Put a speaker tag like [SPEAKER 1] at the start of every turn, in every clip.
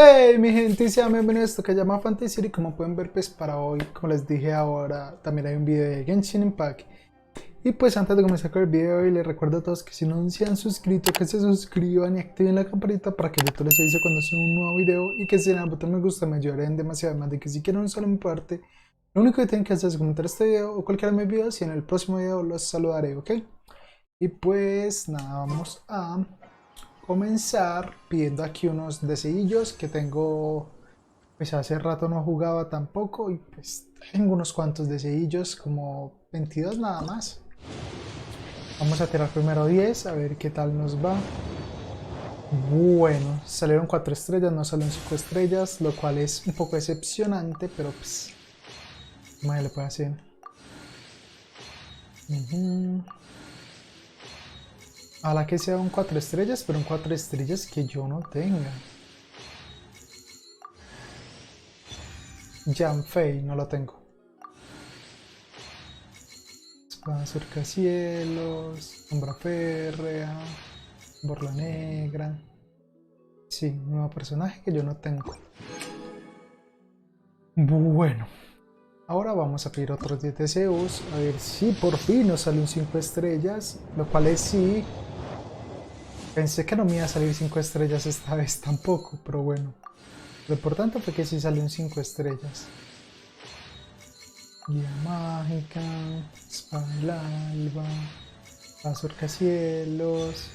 [SPEAKER 1] Hey mi gente, y sean bienvenidos a esto que se llama Fantasiciro. Y como pueden ver, pues para hoy, como les dije ahora, también hay un video de Genshin Impact. Y pues antes de comenzar con el video de hoy, les recuerdo a todos que si no se han suscrito, que se suscriban y activen la campanita para que YouTube les avise cuando suba un nuevo video. Y que si le dan al botón me gusta me ayudarían demasiado. Además de que si quieren un solo mi parte, lo único que tienen que hacer es comentar este video o cualquiera de mis videos y en el próximo video los saludaré, ¿ok? Y pues nada, vamos a comenzar pidiendo aquí unos deseillos que tengo, pues hace rato no jugaba tampoco y pues tengo unos cuantos deseillos, como 22 nada más. Vamos a tirar primero 10 a ver qué tal nos va. Bueno, salieron 4 estrellas, no salieron 5 estrellas, lo cual es un poco decepcionante, pero pues nadie le puede hacer. Ojalá que sea un 4 estrellas, pero un 4 estrellas que yo no tenga. Janfei, no lo tengo. Espada surcacielos, sombra férrea, borla negra. Sí, nuevo personaje que yo no tengo. Bueno, ahora vamos a pedir otros 10 deseos. A ver si por fin nos sale un 5 estrellas. Lo cual es sí. Pensé que no me iba a salir 5 estrellas esta vez tampoco, pero bueno. Lo importante fue que sí salió un 5 estrellas. Guía mágica, espada del alba, surcacielos,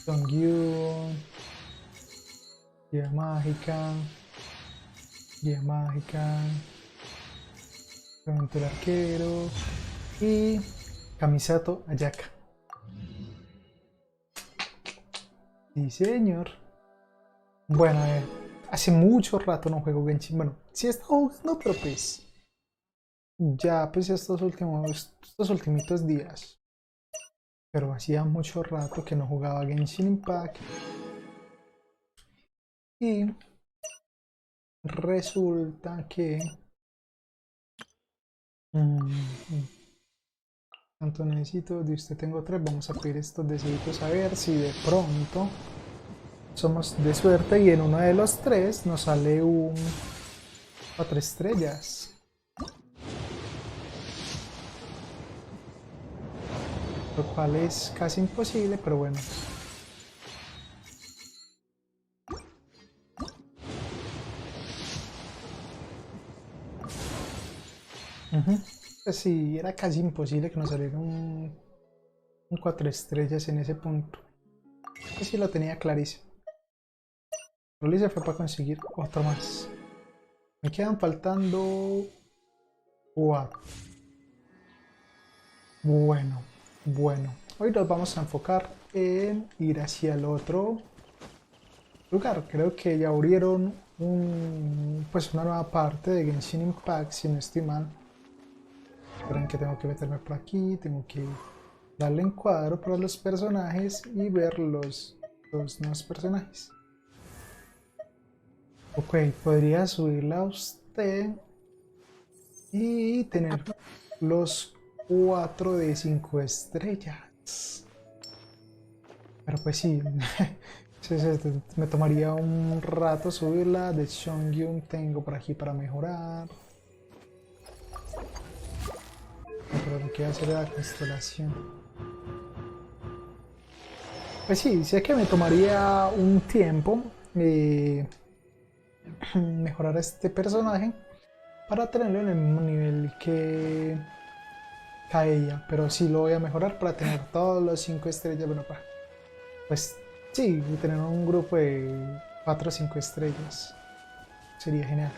[SPEAKER 1] Dueño, guía mágica, el arquero y Kamisato Ayaka. Sí, señor. Bueno, hace mucho rato no juego Genshin. Bueno, sí he estado jugando, pero pues ya pues estos ultimitos días. Pero hacía mucho rato que no jugaba Genshin Impact. Y resulta que tanto necesito, de usted tengo 3. Vamos a pedir estos deseos a ver si de pronto somos de suerte y en uno de los 3 nos sale un 4 estrellas. Lo cual es casi imposible, pero bueno. Pues sí, era casi imposible que nos saliera un 4 estrellas en ese punto. Pues sí, lo tenía clarísimo. Lo hice fue para conseguir otro más. Me quedan faltando 4. Bueno. Hoy nos vamos a enfocar en ir hacia el otro lugar. Creo que ya abrieron pues una nueva parte de Genshin Impact, si no estoy mal. Esperen que tengo que meterme por aquí, tengo que darle encuadro para los personajes y ver los nuevos personajes. Ok, podría subirla a usted y tener los 4 de 5 estrellas. Pero pues sí, me tomaría un rato subirla. De Chongyun tengo por aquí para mejorar. Pero lo que voy a hacer es la constelación. Pues sí, sé que me tomaría un tiempo mejorar a este personaje para tenerlo en el mismo nivel que ella, pero sí lo voy a mejorar para tener todos los 5 estrellas. Bueno, pues sí, tener un grupo de 4 o 5 estrellas sería genial.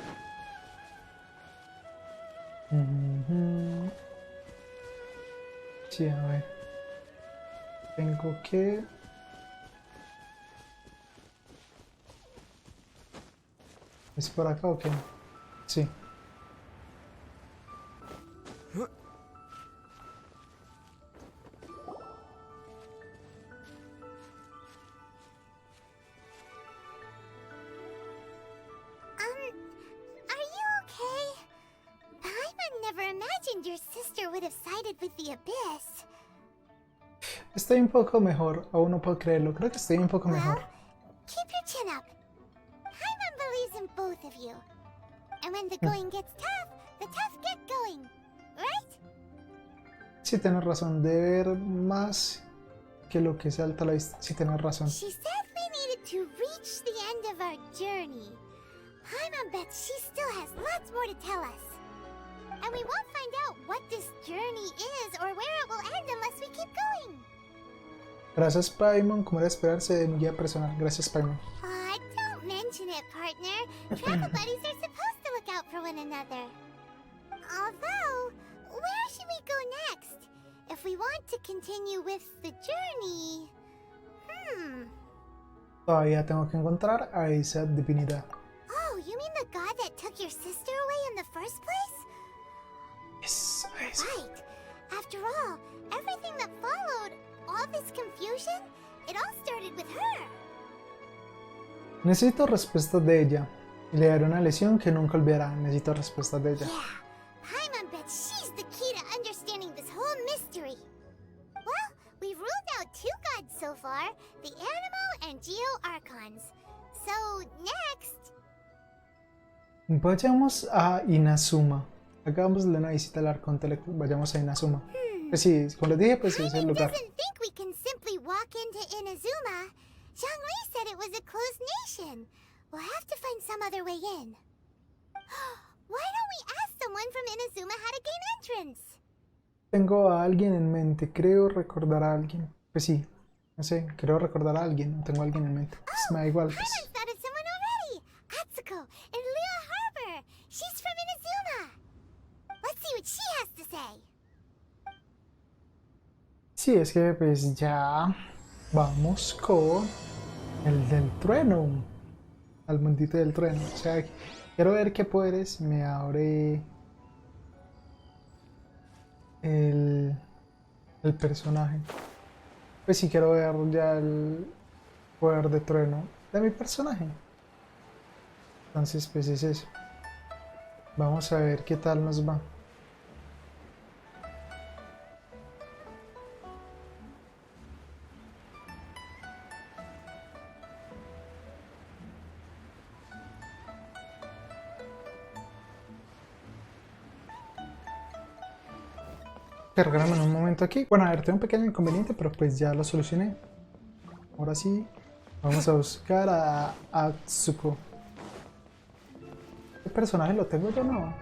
[SPEAKER 1] Sí, a ver, tengo que... ¿Es por acá o qué? Sí.
[SPEAKER 2] Are you okay? I would never imagined your sister would have sided with the abyss.
[SPEAKER 1] Estoy un poco mejor, aún no puedo creerlo, creo que estoy un poco mejor.
[SPEAKER 2] Keep your chin up. Paimon believes find both of you. And when the going gets tough, the tough get going. Right?
[SPEAKER 1] Sí, tienes razón, de ver más que lo que salta a la vista. Sí, tienes razón.
[SPEAKER 2] She said we needed to reach the end of our journey. Paimon bets she still has lots more to tell us. And we won't find out what this journey is or where it will end unless we keep going.
[SPEAKER 1] Gracias, Paimon. Como era esperarse de mi guía personal. Gracias, Paimon.
[SPEAKER 2] Don't mention it, partner. Travel buddies are supposed to look out for one another. Although, where should we go next? If we want to continue with the journey...
[SPEAKER 1] Todavía tengo que encontrar a esa divinidad.
[SPEAKER 2] Oh, you mean the god that took your sister away in the first place?
[SPEAKER 1] Yes,
[SPEAKER 2] Right. After all, everything that followed, all this confusion, it all started with her.
[SPEAKER 1] Necesito respuestas de ella. Y le daré una lección que nunca olvidará. Necesito respuestas de ella.
[SPEAKER 2] Yeah, Paimon bets she's the key to understanding this whole mystery. Well, we've ruled out 2 gods so far, the Animo and Geo Archons. So, next...
[SPEAKER 1] Vayamos a Inazuma. Hagámosle una visita al arcón intelectual. Vayamos a Inazuma. Pues sí, como les dije, pues es el
[SPEAKER 2] Paimon
[SPEAKER 1] lugar.
[SPEAKER 2] doesn't think we can simply walk into Inazuma. Zhongli said it was a closed nation. We'll have to find some other way in. Why don't we ask someone from Inazuma how to gain entrance?
[SPEAKER 1] Tengo a alguien en mente. Creo recordar a alguien. Pues sí, no sé, creo recordar a alguien. No tengo a alguien en mente. Pues me da igual, pues.
[SPEAKER 2] Paimon's thought of someone already. Atsuko in Lea Harbor. She's from Inazuma. Let's see what she has to say.
[SPEAKER 1] Sí, es que pues ya vamos con el del trueno. Al mundito del trueno. O sea, quiero ver qué poderes me abre el personaje. Pues sí, quiero ver ya el poder de trueno de mi personaje. Entonces, pues es eso. Vamos a ver qué tal nos va. Cargarme en un momento aquí. Bueno, a ver, tengo un pequeño inconveniente, pero pues ya lo solucioné. Ahora sí, vamos a buscar a Atsuko. ¿Qué personaje lo tengo yo? No.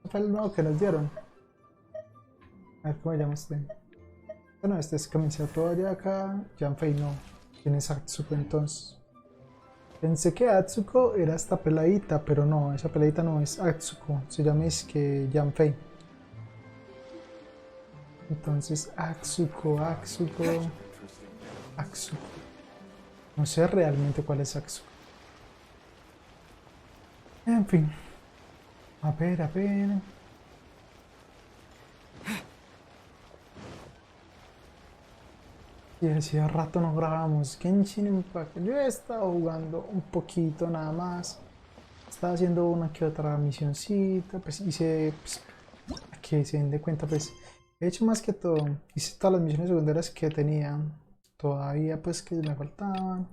[SPEAKER 1] ¿Qué fue el nuevo que nos dieron? A ver, ¿cómo se llama este? Bueno, este es Camiseta allá acá. Janfei no. ¿Quién es Atsuko entonces? Pensé que Atsuko era esta peladita, pero no, esa peladita no es Atsuko. Se llama es que Janfei. Entonces, Atsuko. No sé realmente cuál es Atsuko. En fin. A ver. Y hacía rato no grabamos Genshin Impact. Yo he estado jugando un poquito nada más. Estaba haciendo una que otra misioncita. Pues hice... Pues, que se den de cuenta, pues... He hecho más que todo, hice todas las misiones secundarias que tenía, todavía pues que me faltaban.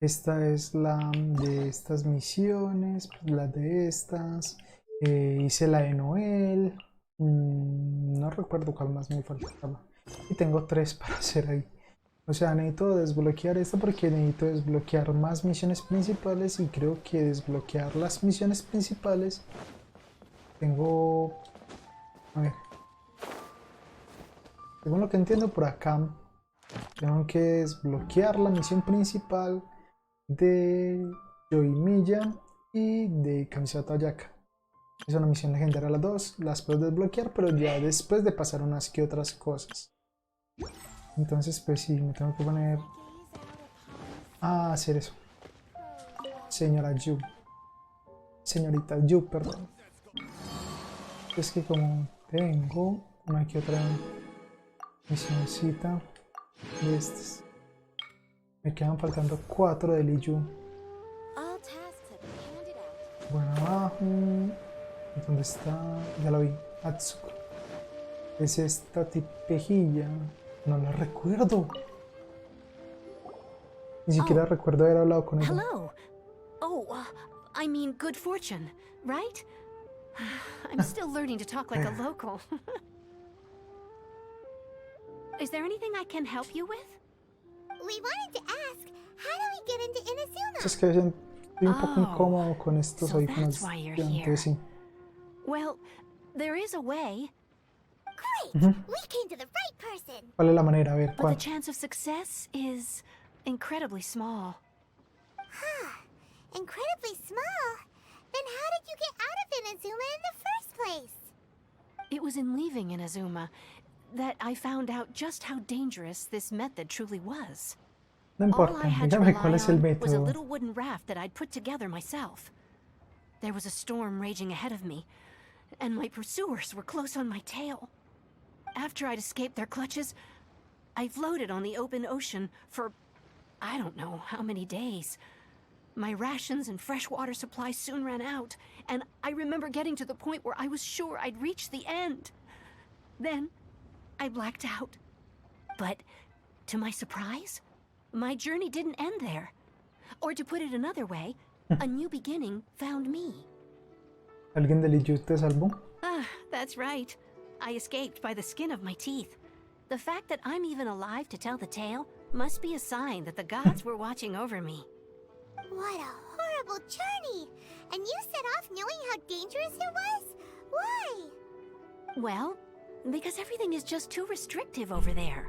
[SPEAKER 1] Esta es la de estas misiones, pues, la de estas, hice la de Noel, no recuerdo cuál más me faltaba. Y tengo 3 para hacer ahí. O sea, necesito desbloquear esta porque necesito desbloquear más misiones principales y creo que desbloquear las misiones principales tengo... A ver. Según lo que entiendo por acá, tengo que desbloquear la misión principal de Yoimiya y de Camiseta Ayaka. Es una misión legendaria las dos, las puedo desbloquear, pero ya después de pasar unas que otras cosas. Entonces pues sí, me tengo que poner a hacer eso. Señorita Yu, perdón. Es que como tengo una que otra misioncita de estas, me quedan faltando 4 de Liyu. Bueno, abajo, ¿dónde está? Ya la vi, Atsuko. Es esta tipejilla, no la recuerdo. Ni siquiera recuerdo haber hablado con ella.
[SPEAKER 3] Hello. Oh, I mean good fortune, right? I'm still learning to talk like a local. Is there anything I can help you with?
[SPEAKER 2] We wanted to ask, how do we get into Inazuma?
[SPEAKER 1] Es que estoy un poco incómodo con estos
[SPEAKER 3] so
[SPEAKER 1] audífonos
[SPEAKER 3] that's why you're
[SPEAKER 1] gigantes, sí.
[SPEAKER 3] Well, there is a way,
[SPEAKER 2] Great! We came to the right person!
[SPEAKER 1] ¿Cuál es la manera? A ver,
[SPEAKER 3] but the
[SPEAKER 1] ¿cuál?
[SPEAKER 3] chance of success is incredibly small.
[SPEAKER 2] Incredibly small? Then how did you get out of Inazuma in the first place?
[SPEAKER 3] It was in leaving Inazuma that I found out just how dangerous this method truly was.
[SPEAKER 1] No
[SPEAKER 3] All
[SPEAKER 1] importa,
[SPEAKER 3] I had to
[SPEAKER 1] dígame
[SPEAKER 3] rely
[SPEAKER 1] cuál es el
[SPEAKER 3] on was a
[SPEAKER 1] método.
[SPEAKER 3] little wooden raft that I'd put together myself. There was a storm raging ahead of me, and my pursuers were close on my tail. After I'd escaped their clutches, I floated on the open ocean for I don't know how many days. My rations and freshwater supplies soon ran out, and I remember getting to the point where I was sure I'd reached the end. Then, I blacked out. But, to my surprise, my journey didn't end there. Or to put it another way, a new beginning found me.
[SPEAKER 1] ¿Alguien del Iyu te salvó?
[SPEAKER 3] Ah, that's right. I escaped by the skin of my teeth. The fact that I'm even alive to tell the tale must be a sign that the gods were watching over me.
[SPEAKER 2] What a horrible journey! And you set off knowing how dangerous it was? Why?
[SPEAKER 3] Well, because everything is just too restrictive over there.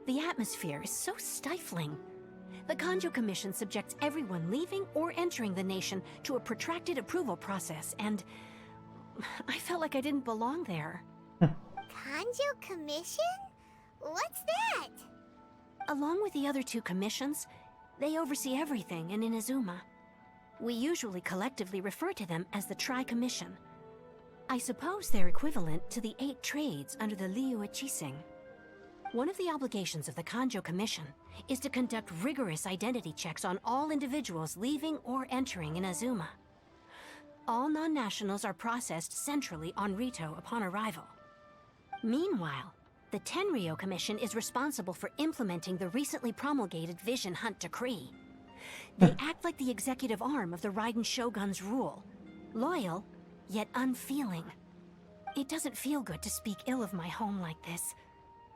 [SPEAKER 3] The atmosphere is so stifling. The Kanjo Commission subjects everyone leaving or entering the nation to a protracted approval process, and I felt like I didn't belong there.
[SPEAKER 2] Kanjo Commission? What's that?
[SPEAKER 3] Along with the other two commissions, they oversee everything in Inazuma. We usually collectively refer to them as the Tri-Commission. I suppose they're equivalent to the 8 trades under the Liyue Chising. One of the obligations of the Kanjo Commission is to conduct rigorous identity checks on all individuals leaving or entering Inazuma. All non-nationals are processed centrally on Rito upon arrival. Meanwhile, the Tenryo Commission is responsible for implementing the recently promulgated Vision Hunt Decree. They act like the executive arm of the Raiden Shogun's rule, loyal, yet unfeeling. It doesn't feel good to speak ill of my home like this,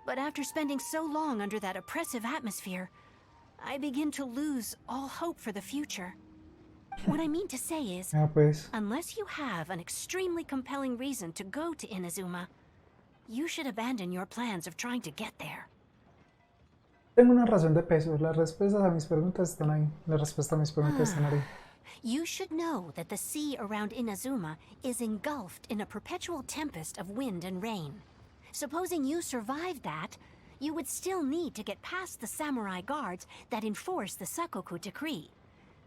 [SPEAKER 3] but after spending so long under that oppressive atmosphere, I begin to lose all hope for the future. What I mean to say is,
[SPEAKER 1] Pues,
[SPEAKER 3] unless you have an extremely compelling reason to go to Inazuma, you should abandon your plans of trying to get there.
[SPEAKER 1] tengo una razón de peso. Las respuestas a mis preguntas están ahí. Las respuestas a mis preguntas están ahí.
[SPEAKER 3] You should know that the sea around Inazuma is engulfed in a perpetual tempest of wind and rain. Supposing you survived that, you would still need to get past the samurai guards that enforce the Sakoku Decree,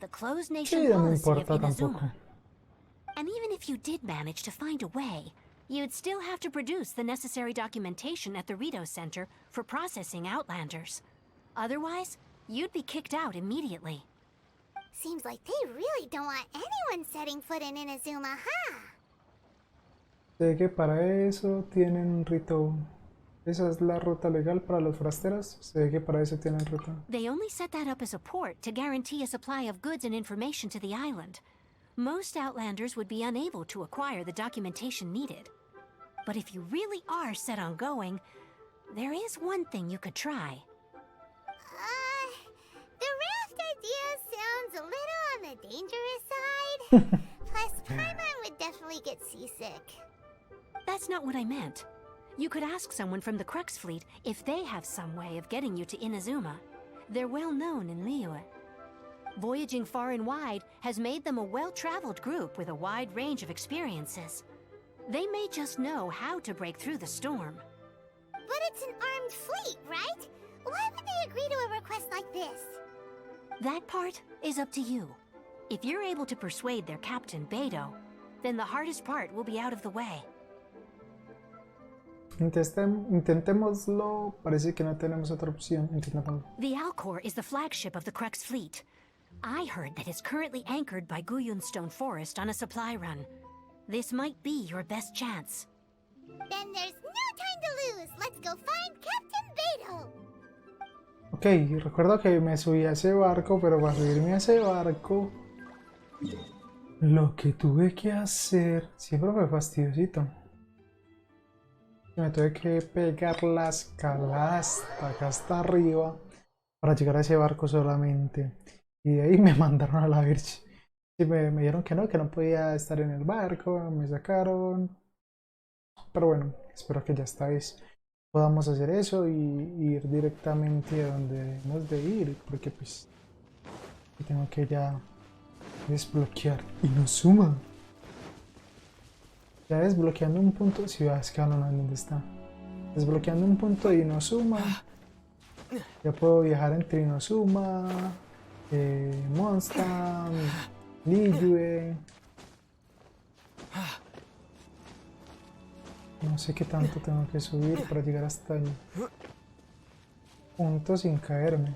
[SPEAKER 3] the closed nation
[SPEAKER 1] Sí, no me
[SPEAKER 3] policy of
[SPEAKER 1] importa tampoco.
[SPEAKER 3] Inazuma. And even if you did manage to find a way, you'd still have to produce the necessary documentation at the Rito Center for processing Outlanders. Otherwise, you'd be kicked out immediately.
[SPEAKER 2] Seems like they really don't want anyone setting foot in Inazuma, huh?
[SPEAKER 1] Sé que para eso tienen un rito. Esa es la ruta legal para los forasteros. Sé que para eso tienen ruta.
[SPEAKER 3] They only set that up as a port to guarantee a supply of goods and information to the island. Most Outlanders would be unable to acquire the documentation needed. But if you really are set on going, there is one thing you could try.
[SPEAKER 2] The raft idea sounds a little on the dangerous side. Plus, Paimon would definitely get seasick.
[SPEAKER 3] That's not what I meant. You could ask someone from the Crux fleet if they have some way of getting you to Inazuma. They're well known in Liyue. Voyaging far and wide has made them a well-traveled group with a wide range of experiences. They may just know how to break through the storm.
[SPEAKER 2] But it's an armed fleet, right? Why would they agree to a request like this?
[SPEAKER 3] That part is up to you. If you're able to persuade their captain, Beidou, then the hardest part will be out of the way.
[SPEAKER 1] Intentémoslo. Parece que no tenemos otra opción. Intentémoslo.
[SPEAKER 3] The Alcor is the flagship of the Crux fleet. I heard that it's currently anchored by Guyunstone Forest on a supply run. This might be your best chance.
[SPEAKER 2] Then there's no time to lose. Let's go find Captain Beidou.
[SPEAKER 1] Ok, recuerdo que me subí a ese barco, pero para subirme a ese barco Lo que tuve que hacer siempre fue fastidiosito. Me tuve que pegar la escalada hasta acá, hasta arriba, para llegar a ese barco solamente. Y de ahí me mandaron a la Virgen. Y me dijeron que no podía estar en el barco, me sacaron. Pero bueno, espero que ya esta vez podamos hacer eso y ir directamente a donde debemos de ir, porque pues tengo que ya desbloquear Inozuma. Ya desbloqueando un punto, si vas que no, ¿dónde está? Desbloqueando un punto de Inozuma, ya puedo viajar entre Inozuma, Mondstadt, Liyue. No sé qué tanto tengo que subir para llegar hasta el punto sin caerme.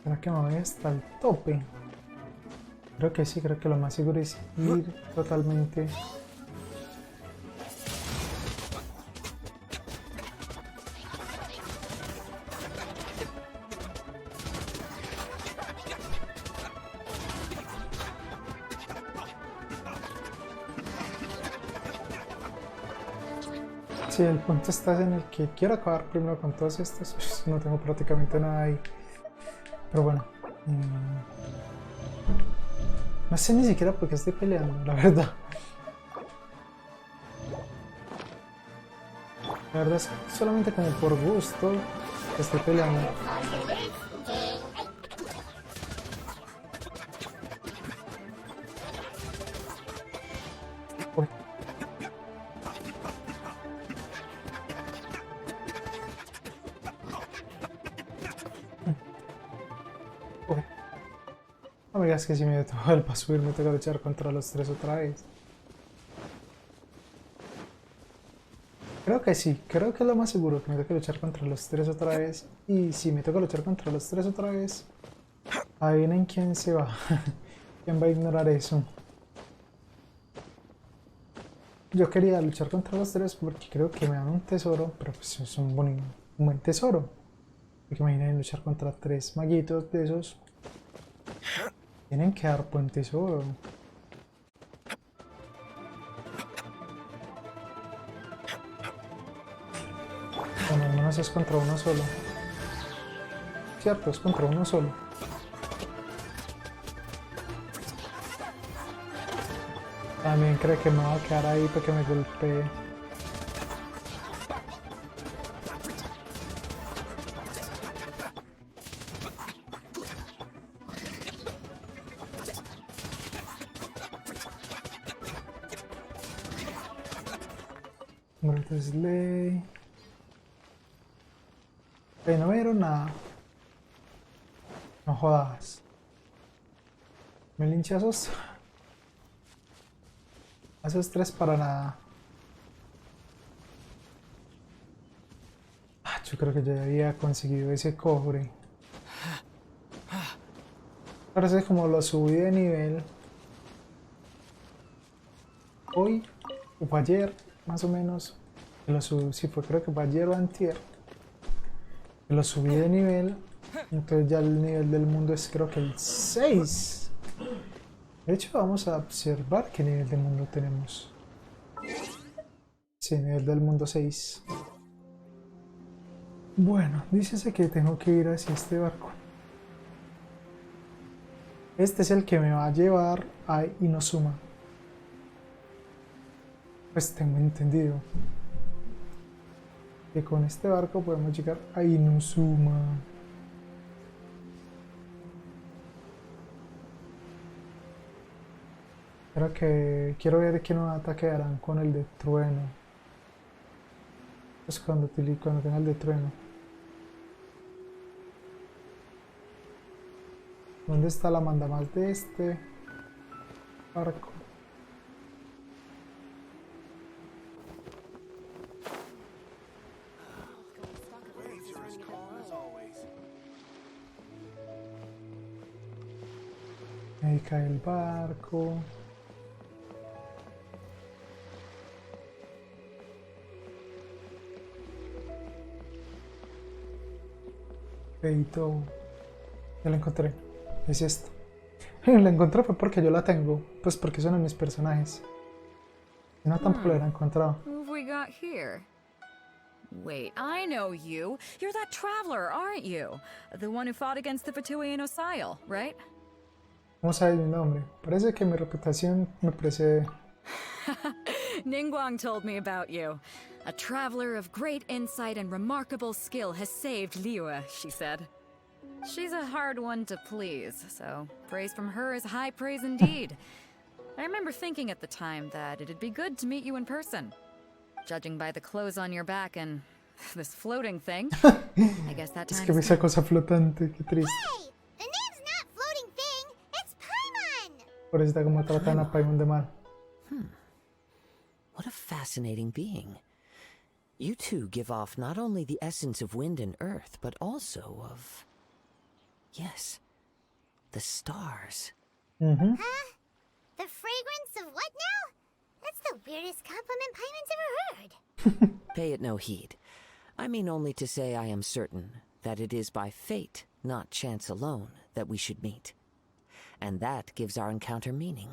[SPEAKER 1] ¿Será que me voy hasta el tope? Creo que sí, creo que lo más seguro es ir totalmente. Sí, el punto está en el que quiero acabar primero con todos estos. No tengo prácticamente nada ahí. Pero bueno. No sé ni siquiera por qué estoy peleando, la verdad. La verdad es solamente como por gusto que estoy peleando. Uy. Uy. No me digas que si me detuvo para subir me tengo que luchar contra los tres otra vez. Creo que sí, creo que es lo más seguro que me tengo que luchar contra los tres otra vez. Y si me tengo que luchar contra los tres otra vez, adivinen quién se va. ¿Quién va a ignorar eso? Yo quería luchar contra los tres porque creo que me dan un tesoro, pero pues es un buen tesoro. Porque imaginen luchar contra tres maguitos de esos. Tienen que dar buen tesoro. Bueno, al menos es contra uno solo. Cierto, es contra uno solo. También cree que me va a quedar ahí para que me golpee. Slay. No vieron nada. No jodas. Me linchazos. A esos tres para nada. Yo creo que ya había conseguido ese cobre. Parece como lo subí de nivel. Hoy o fue ayer, más o menos. Lo subí, sí, fue creo que fue ayer o antier. Lo subí de nivel. Entonces ya el nivel del mundo es creo que el 6. De hecho, vamos a observar qué nivel de mundo tenemos. Sí, nivel del mundo 6. Bueno, dícese que tengo que ir hacia este barco. Este es el que me va a llevar a Inozuma. Pues tengo entendido que con este barco podemos llegar a Inozuma. Creo que quiero ver qué nuevo ataque harán con el de trueno. Pues cuando tenga el de trueno. ¿Dónde está la mandamás de este barco? Ahí cae el barco. Feito. Ya la encontré. Es esta. La encontré fue porque yo la tengo. Pues porque son de mis personajes. Si no, tampoco la hubiera encontrado.
[SPEAKER 4] Who have we got here? Wait, I know you. You're that traveler, aren't you? The one who fought against the Fatui and Osile, right?
[SPEAKER 1] ¿Cómo sabes mi nombre? Parece que mi reputación me precede.
[SPEAKER 4] Ningguang told me about you. A traveler of great insight and remarkable skill has saved Liyue, she said. She's a hard one to please, so praise from her is high praise indeed. I remember thinking at the time that it'd be good to meet you in person. Judging by the clothes on your back and this floating thing, I guess that
[SPEAKER 1] Es
[SPEAKER 4] time
[SPEAKER 1] que me
[SPEAKER 4] is
[SPEAKER 1] esa
[SPEAKER 4] now.
[SPEAKER 1] cosa flotante, qué triste.
[SPEAKER 2] Hey! The name's not Floating Thing, it's Paimon!
[SPEAKER 1] Por eso está como tratan a Paimon de mal.
[SPEAKER 5] What a fascinating being. You two give off not only the essence of wind and earth, but also of... Yes, the stars.
[SPEAKER 1] Ujú.
[SPEAKER 2] Huh? The fragrance of what now? That's the weirdest compliment Paimon's ever heard.
[SPEAKER 5] Pay it no heed. I mean only to say I am certain that it is by fate, not chance alone, that we should meet. And that gives our encounter meaning.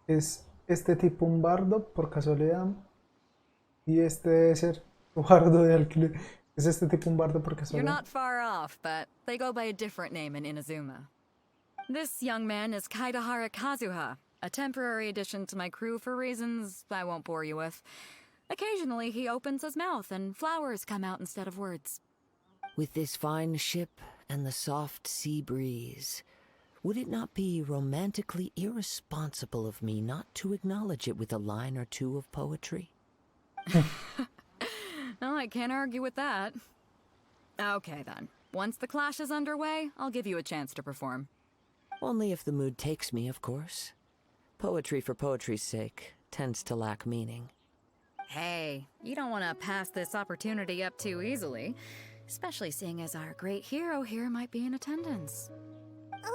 [SPEAKER 1] Es este tipo un bardo por casualidad. Y este debe ser un bardo de alquiler. Es este tipo un bardo por
[SPEAKER 4] You're
[SPEAKER 1] casualidad.
[SPEAKER 4] not far off, but they go by a different name in Inazuma. This young man is Kaidahara Kazuha, a temporary addition to my crew for reasons I won't bore you with. Occasionally he opens his mouth and flowers come out instead of words.
[SPEAKER 5] With this fine ship and the soft sea breeze, would it not be romantically irresponsible of me not to acknowledge it with a line or two of poetry?
[SPEAKER 4] Well, I can't argue with that. Okay then. Once the clash is underway, I'll give you a chance to perform.
[SPEAKER 5] Only if the mood takes me, of course. Poetry for poetry's sake tends to lack meaning.
[SPEAKER 4] Hey, you don't want to pass this opportunity up too easily, especially seeing as our great hero here might be in attendance.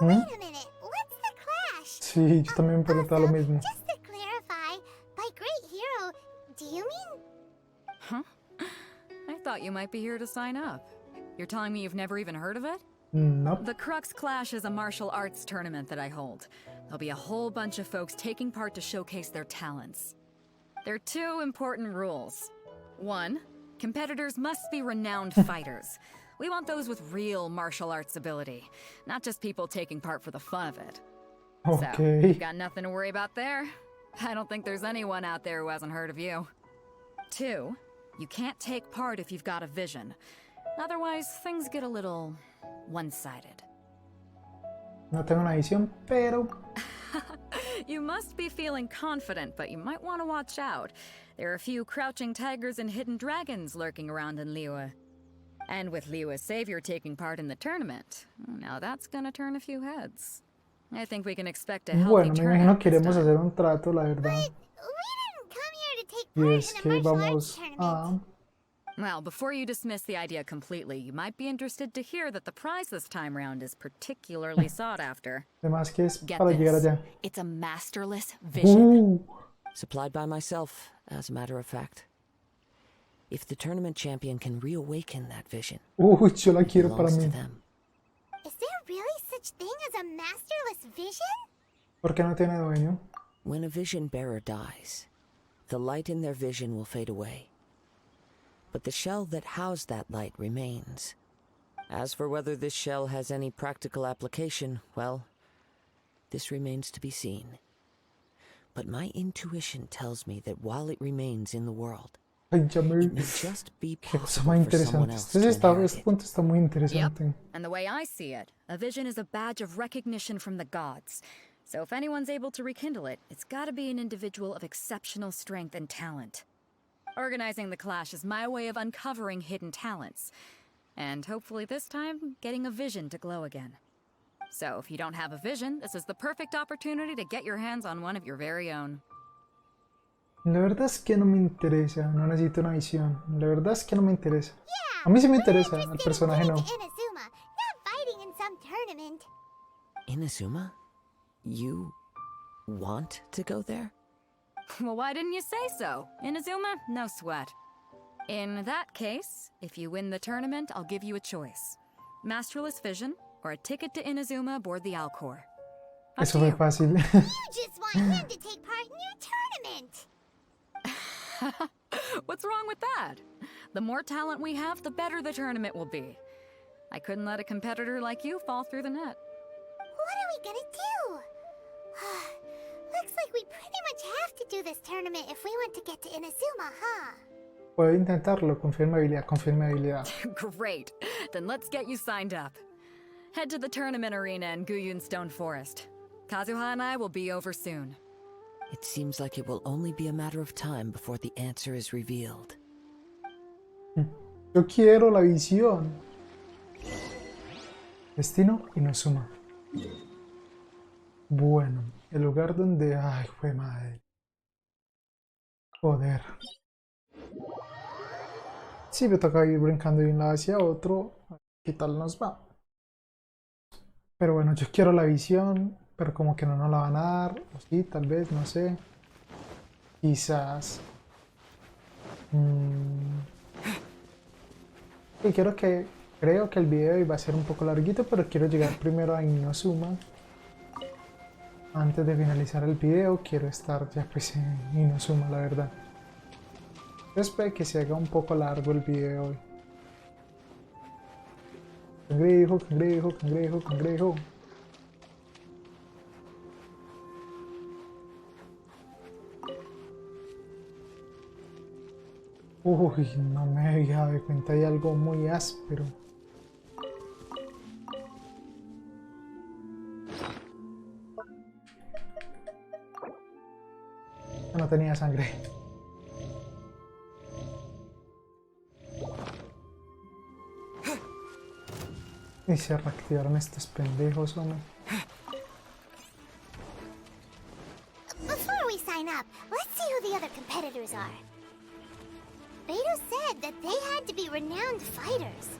[SPEAKER 2] Oh, wait a minute. What's the clash?
[SPEAKER 1] Sí, yo también me preguntaba lo mismo.
[SPEAKER 2] Just to clarify, by great hero, do you mean...
[SPEAKER 4] Huh? I thought you might be here to sign up. You're telling me you've never even heard of it?
[SPEAKER 1] Nope.
[SPEAKER 4] The Crux Clash is a martial arts tournament that I hold. There'll be a whole bunch of folks taking part to showcase their talents. There are two important rules. One, competitors must be renowned fighters. We want those with real martial arts ability, not just people taking part for the fun of it. So,
[SPEAKER 1] Okay.
[SPEAKER 4] you've got nothing to worry about there. I don't think there's anyone out there who hasn't heard of you. Two, you can't take part if you've got a vision. Otherwise, things get a little one-sided.
[SPEAKER 1] No tengo una visión, pero...
[SPEAKER 4] You must be feeling confident, but you might want to watch out. There are a few crouching tigers and hidden dragons lurking around in Liyue. And with Liyue's savior taking part in the tournament, now that's gonna turn a few heads. I think we can expect a healthy
[SPEAKER 1] Bueno, me imagino
[SPEAKER 4] turnout
[SPEAKER 1] que
[SPEAKER 4] this
[SPEAKER 1] iremos a
[SPEAKER 4] time.
[SPEAKER 1] hacer un trato, la verdad.
[SPEAKER 2] We didn't come here to take
[SPEAKER 1] Y
[SPEAKER 2] part
[SPEAKER 1] es
[SPEAKER 2] in a
[SPEAKER 1] que
[SPEAKER 2] martial arts
[SPEAKER 1] vamos
[SPEAKER 2] tournament.
[SPEAKER 1] a...
[SPEAKER 4] Well, before you dismiss the idea completely, you might be interested to hear that the prize this time round is particularly sought after.
[SPEAKER 1] Además que es
[SPEAKER 4] Get
[SPEAKER 1] para llegar
[SPEAKER 4] this.
[SPEAKER 1] allá.
[SPEAKER 4] It's a masterless vision.
[SPEAKER 5] Supplied by myself, as a matter of fact. If the tournament champion can reawaken that vision,
[SPEAKER 1] Uy, yo la
[SPEAKER 5] it
[SPEAKER 1] quiero para
[SPEAKER 5] belongs to
[SPEAKER 1] mí.
[SPEAKER 5] them.
[SPEAKER 2] Is there really such thing as a masterless vision?
[SPEAKER 1] ¿Por qué no tiene dueño?
[SPEAKER 5] When a vision bearer dies, the light in their vision will fade away. But the shell that housed that light remains. As for whether this shell has any practical application, well, this remains to be seen. But my intuition tells me that while it remains in the world,
[SPEAKER 1] Ay, ya me...
[SPEAKER 5] it may just be
[SPEAKER 1] Qué cosa
[SPEAKER 5] possible
[SPEAKER 1] más
[SPEAKER 5] for someone
[SPEAKER 1] interesante.
[SPEAKER 5] else
[SPEAKER 1] Este,
[SPEAKER 5] to
[SPEAKER 1] está,
[SPEAKER 5] inherit
[SPEAKER 1] este
[SPEAKER 5] it.
[SPEAKER 1] punto está muy interesante.
[SPEAKER 4] And the way I see it, a vision is a badge of recognition from the gods. So if anyone's able to rekindle it, it's gotta be an individual of exceptional strength and talent. Organizing the clash is my way of uncovering hidden talents. And hopefully this time, getting a vision to glow again. So if you don't have a vision, this is the perfect opportunity to get your hands on one of your very own.
[SPEAKER 1] La verdad es que no me interesa, no necesito una visión. La verdad es que no me interesa. A mí sí me interesa, al personaje no.
[SPEAKER 2] Inazuma, not fighting in some tournament.
[SPEAKER 5] Inazuma? You want to go there?
[SPEAKER 4] Well, why didn't you say so? Inazuma, no sweat. In that case, if you win the tournament, I'll give you a choice. Masterless Vision or a ticket to Inazuma aboard the Alcor. Up
[SPEAKER 1] Eso
[SPEAKER 4] to
[SPEAKER 1] fue
[SPEAKER 4] you.
[SPEAKER 1] fácil.
[SPEAKER 2] You just want him to take part in your tournament.
[SPEAKER 4] What's wrong with that? The more talent we have, the better the tournament will be. I couldn't let a competitor like you fall through the net.
[SPEAKER 2] What are we gonna do? Looks like we pretty much have to do this tournament if we want to get to Inazuma, huh?
[SPEAKER 1] Puedo intentarlo, confirma habilidad, confirma habilidad.
[SPEAKER 4] Great. Then let's get you signed up. Head to the tournament arena in Guyun Stone Forest. Kazuha and I will be over soon.
[SPEAKER 5] It seems like it will only be a matter of time before the answer is revealed.
[SPEAKER 1] Yo quiero la visión. Destino Inazuma. Bueno, el lugar donde... Ay, fue madre. Joder. Sí, me toca ir brincando de un lado hacia otro. ¿Qué tal nos va? Pero bueno, yo quiero la visión, pero como que no nos la van a dar. O sí, tal vez, no sé. Quizás. Y creo que el video va a ser un poco larguito, pero quiero llegar primero a Inazuma. Antes de finalizar el video, quiero estar ya pues en Inazuma, la verdad. Espero que se haga un poco largo el video de hoy. Cangrejo, cangrejo, cangrejo, cangrejo. Uy, no me había dado cuenta de algo muy áspero. No tenía sangre. Y se reactivaron estos pendejos, hombre.
[SPEAKER 2] Before we sign up, let's see who the other competitors are. Beto said that they had to be renowned fighters.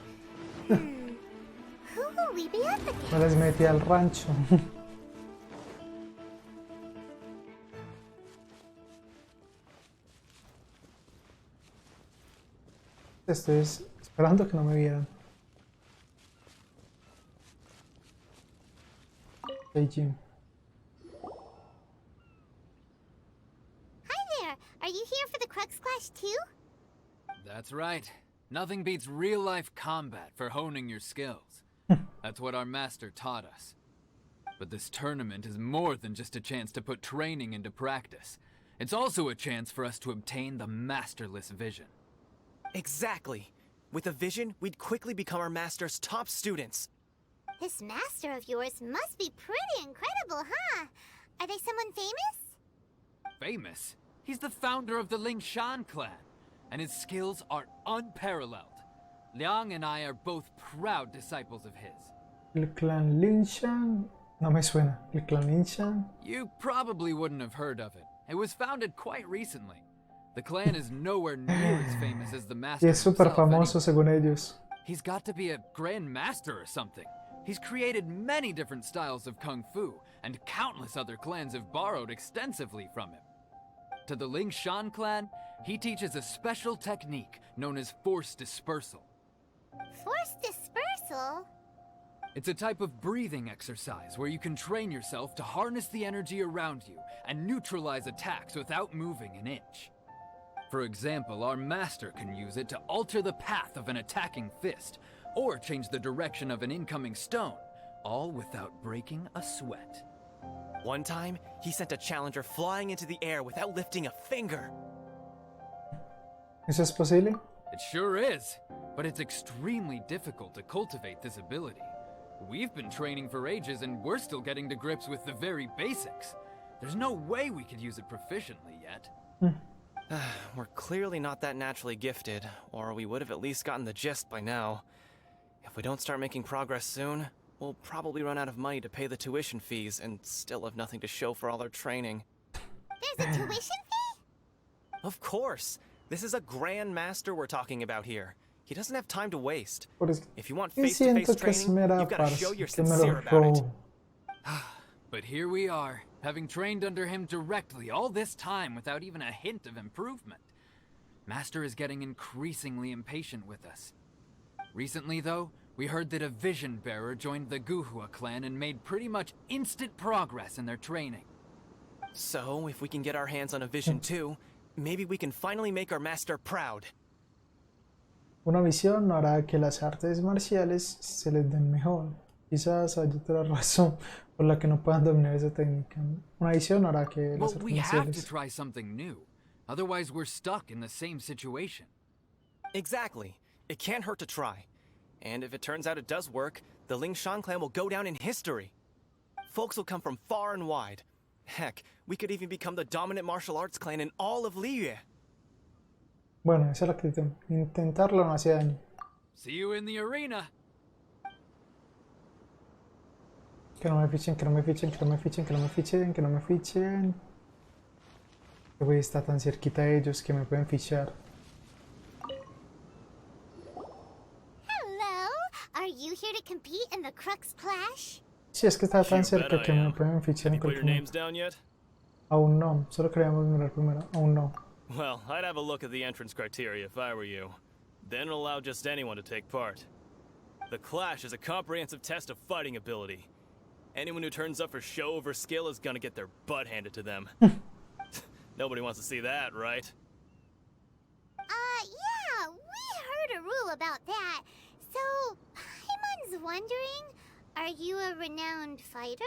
[SPEAKER 2] Who will we be up against?
[SPEAKER 1] Me les metí al rancho. Estoy esperando que no me vieran. Hey, Jim.
[SPEAKER 2] Hi there. Are you here for the Crux Clash too?
[SPEAKER 6] That's right. Nothing beats real-life combat for honing your skills. That's what our master taught us. But this tournament is more than just a chance to put training into practice. It's also a chance for us to obtain the masterless vision.
[SPEAKER 7] Exactly. With a vision, we'd quickly become our master's top students.
[SPEAKER 2] This master of yours must be pretty incredible, huh? Are they someone famous?
[SPEAKER 6] Famous? He's the founder of the Lingshan clan, and his skills are unparalleled. Liang and I are both proud disciples of his.
[SPEAKER 1] El clan Lingshan. No me suena. El clan Lingshan.
[SPEAKER 6] You probably wouldn't have heard of it. It was founded quite recently. The clan is nowhere near as famous as the master
[SPEAKER 1] Y es súper
[SPEAKER 6] himself,
[SPEAKER 1] famoso según ellos.
[SPEAKER 6] He's got to be a grand master or something. He's created many different styles of kung fu, and countless other clans have borrowed extensively from him. To the Lingshan clan, he teaches a special technique known as force dispersal.
[SPEAKER 2] Force dispersal?
[SPEAKER 6] It's a type of breathing exercise where you can train yourself to harness the energy around you and neutralize attacks without moving an inch. For example, our master can use it to alter the path of an attacking fist, or change the direction of an incoming stone, all without breaking a sweat.
[SPEAKER 7] One time, he sent a challenger flying into the air without lifting a finger.
[SPEAKER 1] ¿Eso es posible?
[SPEAKER 6] It sure is, but it's extremely difficult to cultivate this ability. We've been training for ages and we're still getting to grips with the very basics. There's no way we could use it proficiently yet.
[SPEAKER 7] We're clearly not that naturally gifted, or we would have at least gotten the gist by now. If we don't start making progress soon, we'll probably run out of money to pay the tuition fees and still have nothing to show for all our training.
[SPEAKER 2] There's a tuition fee?
[SPEAKER 7] Of course! This is a grand master we're talking about here. He doesn't have time to waste. If you want
[SPEAKER 1] Y siento
[SPEAKER 7] face-to-face
[SPEAKER 1] que es
[SPEAKER 7] training,
[SPEAKER 1] mera
[SPEAKER 7] you've got to
[SPEAKER 1] farsa,
[SPEAKER 7] show you're
[SPEAKER 1] que me lo
[SPEAKER 7] sincere about it.
[SPEAKER 1] robo.
[SPEAKER 6] But here we are, having trained under him directly all this time without even a hint of improvement. Master is getting increasingly impatient with us. Recently, though, we heard that a vision bearer joined the Guhua clan and made pretty much instant progress in their training.
[SPEAKER 7] So, if we can get our hands on a vision too, maybe we can finally make our master proud.
[SPEAKER 1] Una visión hará que las artes marciales se les den mejor. Quizás haya otra razón por la que no puedan dominar esa técnica. Una visión hará que las
[SPEAKER 6] Well,
[SPEAKER 1] artes
[SPEAKER 6] we have to
[SPEAKER 1] marciales...
[SPEAKER 6] try something new. Otherwise, we're stuck in the same situation.
[SPEAKER 7] Exactly. It can't hurt to try. And if it turns out it does work, the Lingshan clan will go down in history. Folks will come from far and wide. Heck, we could even become the dominant martial arts clan in all of Liyue.
[SPEAKER 1] Bueno, esa es la actitud. Intentarlo no hace daño.
[SPEAKER 6] See you in the arena.
[SPEAKER 1] Que no me fichen, que no me fichen, que no me fichen, que no me fichen, que no me fichen. Que voy a estar tan cerquita de ellos que me pueden fichar.
[SPEAKER 2] Hello! Are you here to compete in the Crux Clash?
[SPEAKER 1] Si es que está tan
[SPEAKER 7] You bet
[SPEAKER 1] cerca
[SPEAKER 7] I
[SPEAKER 1] que me
[SPEAKER 7] am.
[SPEAKER 1] pueden fichar
[SPEAKER 7] Have
[SPEAKER 1] en
[SPEAKER 7] you put your
[SPEAKER 1] cualquier
[SPEAKER 7] names
[SPEAKER 1] momento.
[SPEAKER 7] down yet?
[SPEAKER 1] Aún no, solo queríamos mirar primero. Aún no.
[SPEAKER 7] Well, I'd have a look at the entrance criteria if I were you. Then allow just anyone to take part. The Clash is a comprehensive test of fighting ability. Anyone who turns up for show over skill is gonna get their butt handed to them. Nobody wants to see that, right?
[SPEAKER 2] Yeah, we heard a rule about that. So, Paimon's wondering, are you a renowned fighter?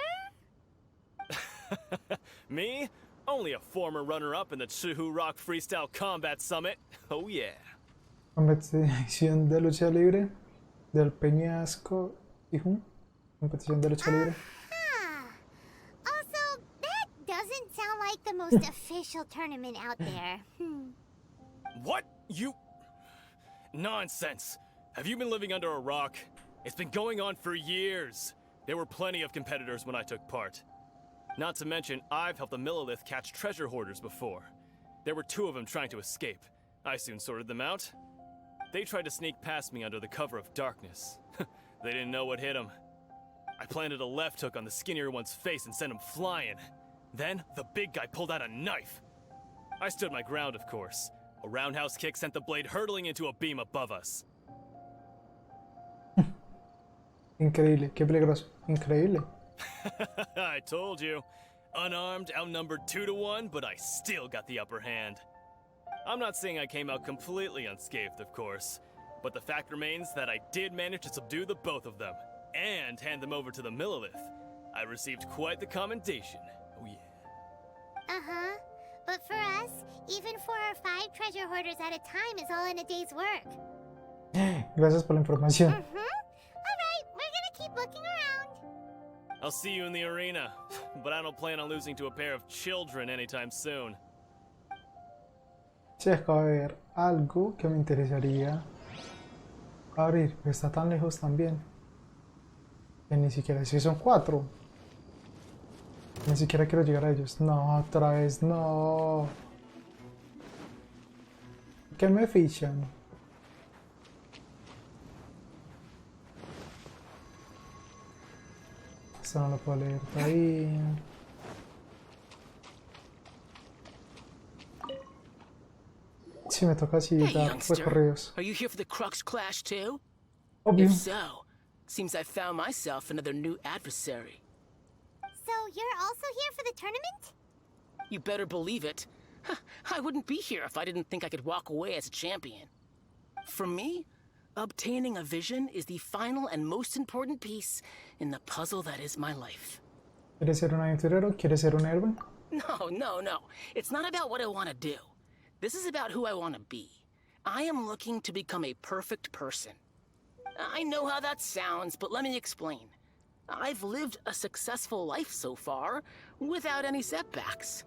[SPEAKER 7] Me? Only a former runner-up in the Chihu Rock Freestyle Combat Summit. Oh yeah.
[SPEAKER 1] Competición de lucha libre del Peñasco. Competición de lucha libre.
[SPEAKER 2] Also, that doesn't sound like the most official tournament out there.
[SPEAKER 7] What? You... Nonsense. Have you been living under a rock? It's been going on for years. There were plenty of competitors when I took part. Not to mention, I've helped the Millilith catch treasure hoarders before. There were 2 of them trying to escape. I soon sorted them out. They tried to sneak past me under the cover of darkness. They didn't know what hit them. I planted a left hook on the skinnier one's face and sent him flying. Then, the big guy pulled out a knife. I stood my ground, of course. A roundhouse kick sent the blade hurtling into a beam above us.
[SPEAKER 1] Increíble, qué peligroso. Increíble.
[SPEAKER 7] I told you. Unarmed, outnumbered 2 to 1, but I still got the upper hand. I'm not saying I came out completely unscathed, of course, but the fact remains that I did manage to subdue the both of them, and hand them over to the Millilith. I received quite the commendation. Oh yeah.
[SPEAKER 2] Uh-huh. But for us, even 4 or 5 treasure hoarders at a time is all in a day's work.
[SPEAKER 1] Gracias por la información.
[SPEAKER 2] Alright, we're gonna keep looking around.
[SPEAKER 7] I'll see you in the arena, but I don't plan on losing to a pair of children anytime soon.
[SPEAKER 1] Se acaba de ver algo que me interesaría abrir, pero está tan lejos también. Que ni siquiera, si son 4. Ni siquiera quiero llegar a ellos. No, otra vez, no. ¿Qué me fichan? Esto no lo puedo leer todavía. Sí, me toca así
[SPEAKER 8] Hey,
[SPEAKER 1] dar
[SPEAKER 8] youngster.
[SPEAKER 1] recorridos.
[SPEAKER 8] Are you here for the Crux Clash too?
[SPEAKER 1] Obvio.
[SPEAKER 8] If so, seems I found myself another new adversary.
[SPEAKER 2] So you're also here for the tournament?
[SPEAKER 8] You better believe it. I wouldn't be here if I didn't think I could walk away as a champion. For me, obtaining a vision is the final and most important piece in the puzzle that is my life.
[SPEAKER 1] ¿Quieres ser un aventurero? ¿Quieres ser un héroe?
[SPEAKER 8] No. It's not about what I want to do. This is about who I want to be. I am looking to become a perfect person. I know how that sounds, but let me explain. I've lived a successful life so far, without any setbacks.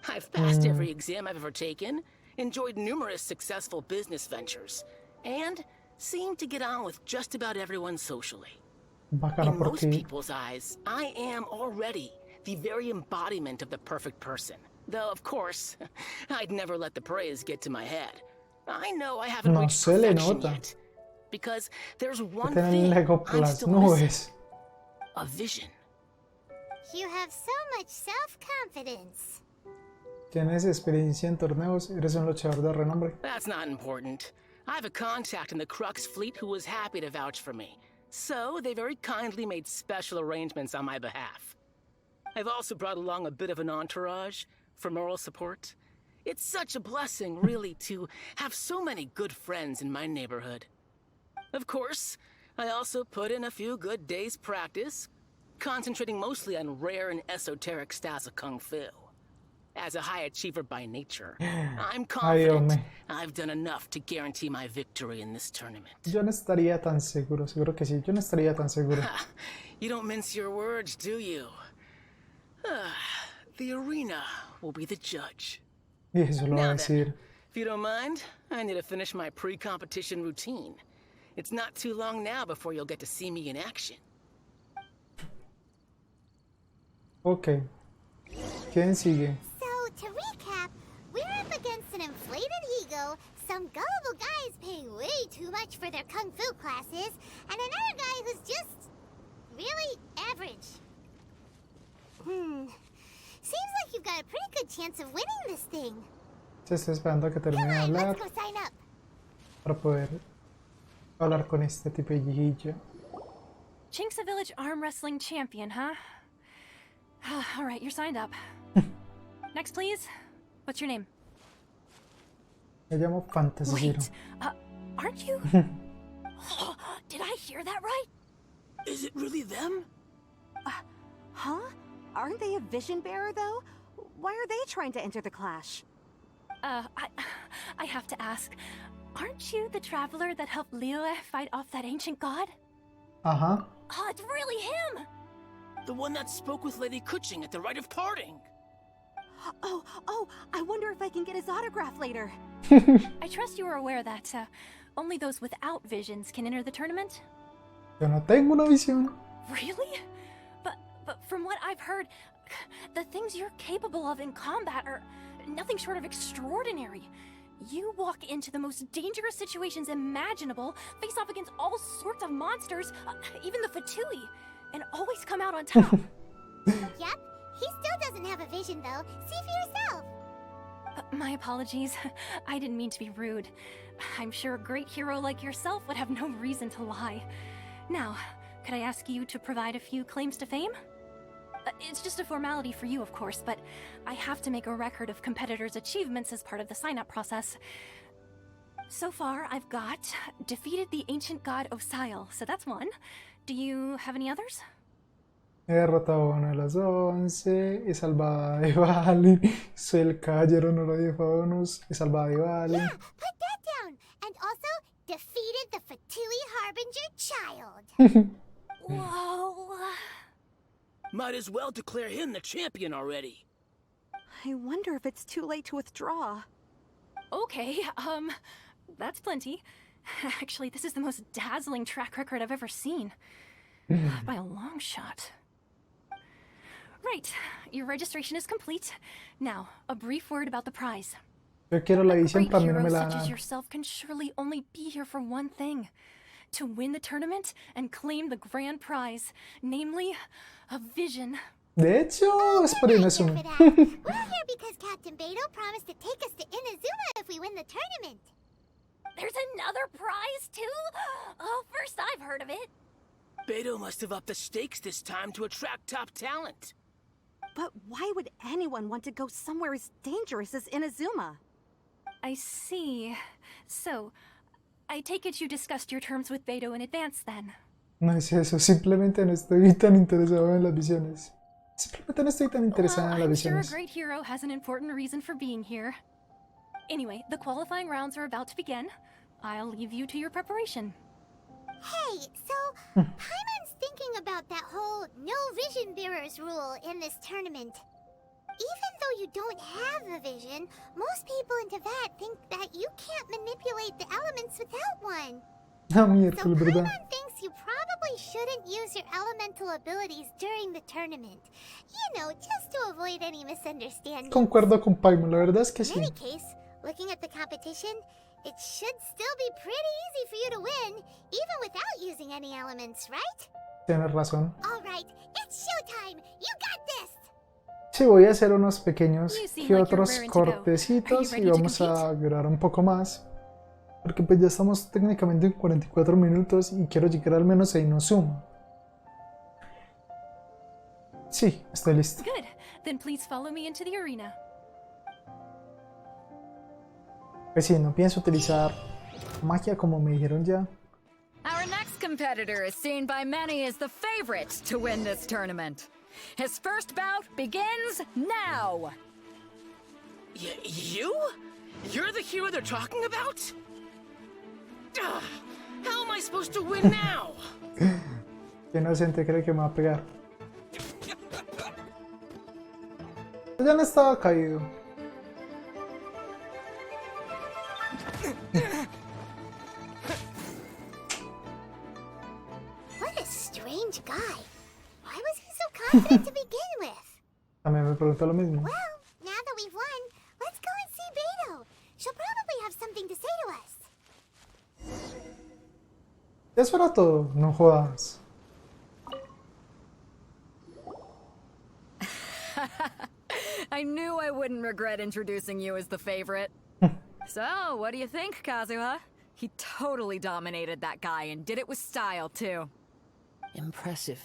[SPEAKER 8] I've passed every exam I've ever taken, enjoyed numerous successful business ventures, and seem to get on with just about everyone socially.
[SPEAKER 1] Bacano
[SPEAKER 8] In
[SPEAKER 1] por
[SPEAKER 8] most
[SPEAKER 1] ti.
[SPEAKER 8] people's eyes, I am already the very embodiment of the perfect person. Though, of course, I'd never let the praise get to my head. I know I haven't
[SPEAKER 1] No
[SPEAKER 8] reached
[SPEAKER 1] se le
[SPEAKER 8] perfection
[SPEAKER 1] nota.
[SPEAKER 8] yet. Because there's one
[SPEAKER 1] Tienen
[SPEAKER 8] thing
[SPEAKER 1] el ego por
[SPEAKER 8] I'm
[SPEAKER 1] las
[SPEAKER 8] still missing.
[SPEAKER 1] nubes.
[SPEAKER 8] A vision.
[SPEAKER 2] You have so much self-confidence.
[SPEAKER 1] ¿Tienes experiencia en torneos? ¿Eres un luchador de renombre?
[SPEAKER 8] That's not important. I have a contact in the Crux fleet who was happy to vouch for me. So, they very kindly made special arrangements on my behalf. I've also brought along a bit of an entourage for moral support. It's such a blessing, really, to have so many good friends in my neighborhood. Of course, I also put in a few good days' practice, concentrating mostly on rare and esoteric styles of Kung Fu. As a high achiever by nature, I'm confident I've done enough to guarantee my victory in this tournament.
[SPEAKER 1] Yo no estaría tan seguro, seguro que sí, yo no estaría tan seguro.
[SPEAKER 8] You don't mince your words, do you? The arena will be the judge.
[SPEAKER 1] Y eso lo va a
[SPEAKER 8] Now
[SPEAKER 1] decir.
[SPEAKER 8] then, if you don't mind, I need to finish my pre-competition routine. It's not too long now before you'll get to see me in action.
[SPEAKER 1] Ok. ¿Quién sigue?
[SPEAKER 2] So, to recap, we're up against an inflated ego, some gullible guys paying way too much for their kung fu classes, and another guy who's just really average. Seems like you've got a pretty good chance of winning this thing.
[SPEAKER 1] Se está esperando a que termine de
[SPEAKER 2] Come on,
[SPEAKER 1] hablar
[SPEAKER 2] let's go sign up.
[SPEAKER 1] para poder hablar con este tipejillo.
[SPEAKER 3] Chink's a village arm wrestling champion, huh? All right, you're signed up. Next, please. What's your name?
[SPEAKER 1] Me llamo Fantasiciro.
[SPEAKER 3] Wait, aren't you? Did I hear that right?
[SPEAKER 8] Is it really them?
[SPEAKER 9] Huh? Aren't they a vision bearer, though? Why are they trying to enter the clash?
[SPEAKER 3] I have to ask. Aren't you the traveler that helped Liyue fight off that ancient god?
[SPEAKER 1] Ajá.
[SPEAKER 3] Oh, it's really him!
[SPEAKER 8] The one that spoke with Lady Kuching at the rite of parting.
[SPEAKER 9] Oh, I wonder if I can get his autograph later.
[SPEAKER 3] I trust you are aware that only those without visions can enter the tournament?
[SPEAKER 1] Yo no tengo una visión.
[SPEAKER 3] Really? But from what I've heard, the things you're capable of in combat are nothing short of extraordinary. You walk into the most dangerous situations imaginable, face off against all sorts of monsters, even the Fatui, and always come out on top.
[SPEAKER 2] Yep, he still doesn't have a vision though. See for yourself.
[SPEAKER 3] My apologies. I didn't mean to be rude. I'm sure a great hero like yourself would have no reason to lie. Now, could I ask you to provide a few claims to fame? It's just a formality for you, of course, but I have to make a record of competitors' achievements as part of the sign-up process. So far, I've got defeated the ancient god Osail, so that's one. Do you have any others?
[SPEAKER 1] He derrotado a uno de los 11, he salvado a Divali, soy el caballero no lo de Faunus, he salvado a Divali.
[SPEAKER 2] Yeah, put that down. And also, defeated the Fatui Harbinger child.
[SPEAKER 3] Whoa.
[SPEAKER 8] Might as well declare him the champion already.
[SPEAKER 9] I wonder if it's too late to withdraw.
[SPEAKER 3] Okay, that's plenty. Actually, this is the most dazzling track record I've ever seen. By a long shot. Right, your registration is complete. Now, a brief word about the prize.
[SPEAKER 1] Yo quiero la visión,
[SPEAKER 3] Great
[SPEAKER 1] para mí no me
[SPEAKER 3] heroes
[SPEAKER 1] la
[SPEAKER 3] such
[SPEAKER 1] dan.
[SPEAKER 3] as yourself can surely only be here for one thing. To win the tournament and claim the grand prize, namely, a vision.
[SPEAKER 1] De hecho, es por
[SPEAKER 2] We're
[SPEAKER 1] Inazuma.
[SPEAKER 2] here because Captain Beto promised to take us to Inazuma if we win the tournament.
[SPEAKER 3] There's another prize, too? Oh, first I've heard of it.
[SPEAKER 8] Beto must have upped the stakes this time to attract top talent.
[SPEAKER 9] But why would anyone want to go somewhere as dangerous as Inazuma?
[SPEAKER 3] I see. So, I take it you discussed your terms with Beto in advance, then?
[SPEAKER 1] No es eso, simplemente no estoy tan interesado en las visiones. Simplemente no estoy tan interesada en
[SPEAKER 3] I'm
[SPEAKER 1] las
[SPEAKER 3] sure a
[SPEAKER 1] visiones.
[SPEAKER 3] great hero has an important reason for being here. Anyway, the qualifying rounds are about to begin. I'll leave you to your preparation.
[SPEAKER 2] Hey, so Paimon's thinking about that whole no vision bearers rule in this tournament. Even though you don't have a vision, most people in Teyvat think that you can't manipulate the elements without one.
[SPEAKER 1] Ah,
[SPEAKER 2] So
[SPEAKER 1] miércoles, ¿verdad?
[SPEAKER 2] Paimon thinks you probably shouldn't use your elemental abilities during the tournament. You know, just to avoid any misunderstanding.
[SPEAKER 1] Concuerdo con Paimon, la verdad es que
[SPEAKER 2] In
[SPEAKER 1] sí.
[SPEAKER 2] any case, looking at the competition, it should still be pretty easy for you to win, even without using any elements, right?
[SPEAKER 1] Tienes razón.
[SPEAKER 2] Alright, it's showtime! You got this!
[SPEAKER 1] Sí, voy a hacer unos pequeños
[SPEAKER 3] You seem
[SPEAKER 1] que
[SPEAKER 3] like you're
[SPEAKER 1] otros
[SPEAKER 3] raring to go. Are
[SPEAKER 1] cortecitos
[SPEAKER 3] you
[SPEAKER 1] y
[SPEAKER 3] ready to
[SPEAKER 1] vamos a
[SPEAKER 3] compete?
[SPEAKER 1] durar un poco más. Porque pues ya estamos técnicamente en 44 minutos y quiero llegar al menos a Inozuma. Sí, estoy listo.
[SPEAKER 3] Good. Then please follow me into the arena.
[SPEAKER 1] Pues sí, no pienso utilizar magia como me dijeron ya.
[SPEAKER 4] Our next competitor is seen by many as the favorite to win this tournament. His first bout begins now.
[SPEAKER 8] You? You're the hero they're talking about? Ugh, how am I supposed to win now?
[SPEAKER 1] Qué inocente cree que me va a pegar. Ya no estaba caído.
[SPEAKER 2] What a strange guy. Why was he so confident to begin with?
[SPEAKER 1] También me preguntó lo mismo.
[SPEAKER 2] Well, now that we've won, let's go and see Beto. She'll probably have something to say to us.
[SPEAKER 1] Eso era todo, no jodas.
[SPEAKER 4] I knew I wouldn't regret introducing you as the favorite. So, what do you think, Kazuha? He totally dominated that guy and did it with style, too.
[SPEAKER 5] Impressive.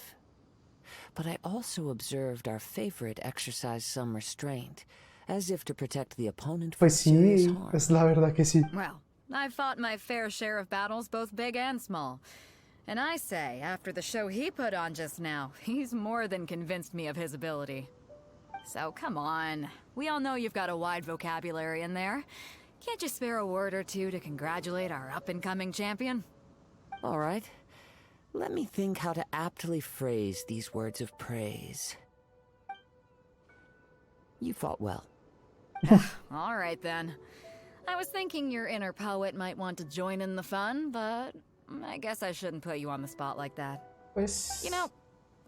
[SPEAKER 5] But I also observed our favorite exercise some restraint, as if to protect the opponent from
[SPEAKER 1] Pues
[SPEAKER 5] serious
[SPEAKER 1] sí,
[SPEAKER 5] harm.
[SPEAKER 1] es la verdad que sí.
[SPEAKER 4] Well, I've fought my fair share of battles, both big and small. And I say, after the show he put on just now, he's more than convinced me of his ability. So come on, we all know you've got a wide vocabulary in there. Can't you spare a word or two to congratulate our up-and-coming champion?
[SPEAKER 5] All right. Let me think how to aptly phrase these words of praise. You fought well.
[SPEAKER 4] All right then. I was thinking your inner poet might want to join in the fun, but I guess I shouldn't put you on the spot like that.
[SPEAKER 1] Pues...
[SPEAKER 4] You know,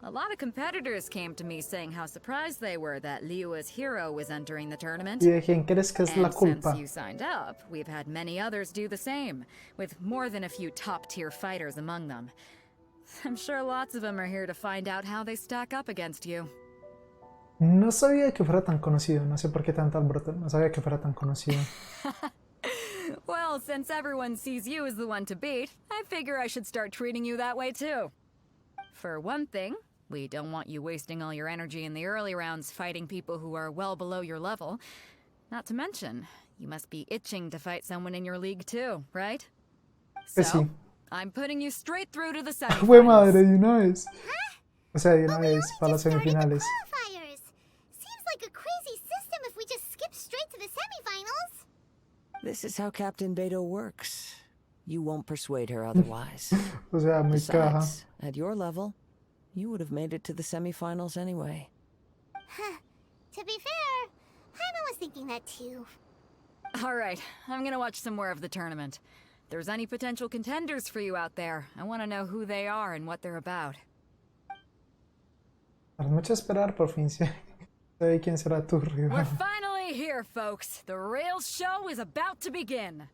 [SPEAKER 4] a lot of competitors came to me saying how surprised they were that Liua's hero was entering the tournament.
[SPEAKER 1] ¿Y de quién crees que es la
[SPEAKER 4] And
[SPEAKER 1] culpa?
[SPEAKER 4] since you signed up, we've had many others do the same, with more than a few top-tier fighters among them. I'm sure lots of them are here to find out how they stack up against you.
[SPEAKER 1] No sabía que fuera tan conocido, no sé por qué tanta alboroto, no sabía que fuera tan conocido.
[SPEAKER 4] Well, since everyone sees you as the one to beat, I figure I should start treating you that way too. For one thing, we don't want you wasting all your energy in the early rounds fighting people who are well below your level. Not to mention, you must be itching to fight someone in your league too, right?
[SPEAKER 1] Pues
[SPEAKER 4] So,
[SPEAKER 1] sí.
[SPEAKER 4] I'm putting you straight through to the
[SPEAKER 1] Fue madre
[SPEAKER 4] semifinals.
[SPEAKER 1] de una vez. O sea, de una
[SPEAKER 2] But we
[SPEAKER 1] vez
[SPEAKER 2] only
[SPEAKER 1] para las
[SPEAKER 2] just started the
[SPEAKER 1] semifinales.
[SPEAKER 2] qualifiers. Seems like a crazy system if we just skip straight to the semifinals.
[SPEAKER 5] This is how Captain Beto works. You won't persuade her otherwise.
[SPEAKER 1] O sea, muy caja.
[SPEAKER 5] Besides, at your level, you would have made it to the semifinals anyway.
[SPEAKER 2] To be fair, Jaime was thinking that too.
[SPEAKER 4] Alright, I'm gonna watch some more of the tournament. If there's any potential contenders for you out there, I want to know who they are and what they're about.
[SPEAKER 1] Tras mucho esperar, por fin sé quién será tu
[SPEAKER 4] We're
[SPEAKER 1] rival.
[SPEAKER 4] finally here, folks. The real show is about to begin.